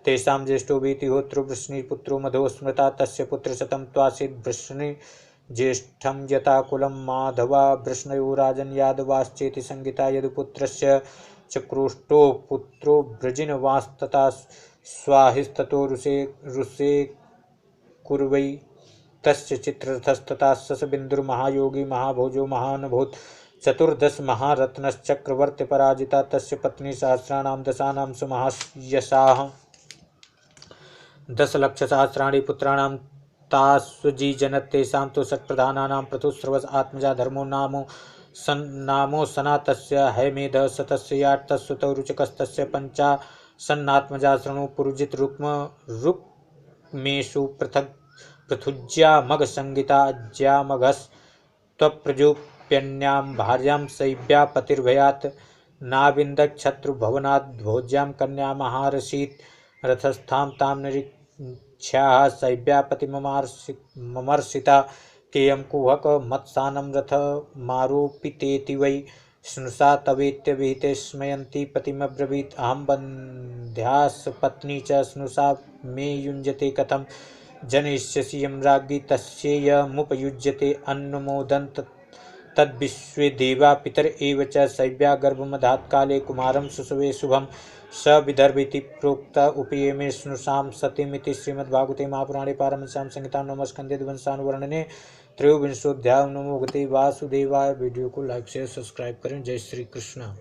तेषां ज्येष्ठो वीतिहोत्रो वृष्णिपुत्रो मधो स्मृता तस्य पुत्र शतं त्वासीद् वृष्णि ज्येष्ठं यताकुलं माधवा वृष्णयो राजन् यादवाश्चेति संगीता यदुपुत्रस्य चक्रोष्टो पुत्रो वृजिनवास्तता स्वाहिस्ततो रुसे कुर्वै तस्य चित्ररथस्तथा ससबिन्दुर्महायोगी महाभोजो महानभूत चतुर्दश महारत्नश्चक्रवर्ती पराजिता तस्य पत्नी सहस्राणां दशानां सुमहायशाः दशलक्षसहस्राणि पुत्राणां तास्वजीजनत् तेषां तु षट्प्रधानानां पृथुस्रवस आत्मजा धर्मो नामो सनातस्य हैमेधः शतस्य याट्तस्सुतौ रुचकस्तस्य पञ्चाशन्नात्मजा शृणु पुरुजित रुक्मेषु पृथुज्या मघसंगीता ज्यामघस्त्वप्रजोप्यन्यां भार्यां शैव्या पतिर्भयात् नाविन्दच्छत्रुभवनाद् भोज्यां कन्यामहारसीत् रथस्थां तां निरीक्ष्याः शैव्या पतिममर्षिता केयं कुहक मत्सानं रथमारोपितेति वै स्नुषा तवेत्य विहिते स्मयन्ती पतिमब्रवीत् अहं बन्ध्यासपत्नी च स्नुषा मे युञ्जते कथं जनयिष्यसि यं राज्ञी तस्येयमुपयुज्यते अन्नमोदन् तद्विश्वे देवा पितर एव च शैव्या गर्भमधात्काले कुमारं सुषवे शुभं स विदर्भिति प्रोक्त उपयेमे स्नुषां सतीमिति श्रीमद्भागवते महापुराणे पारमहंस्यां संहितां नवमस्कन्धे द्विवंशानुवर्णने त्रयोविंशोऽध्याय। नमो भगवते वासुदेवाय। वीडियो को लाइक शेयर सब्सक्राइब करें। जय श्री कृष्ण।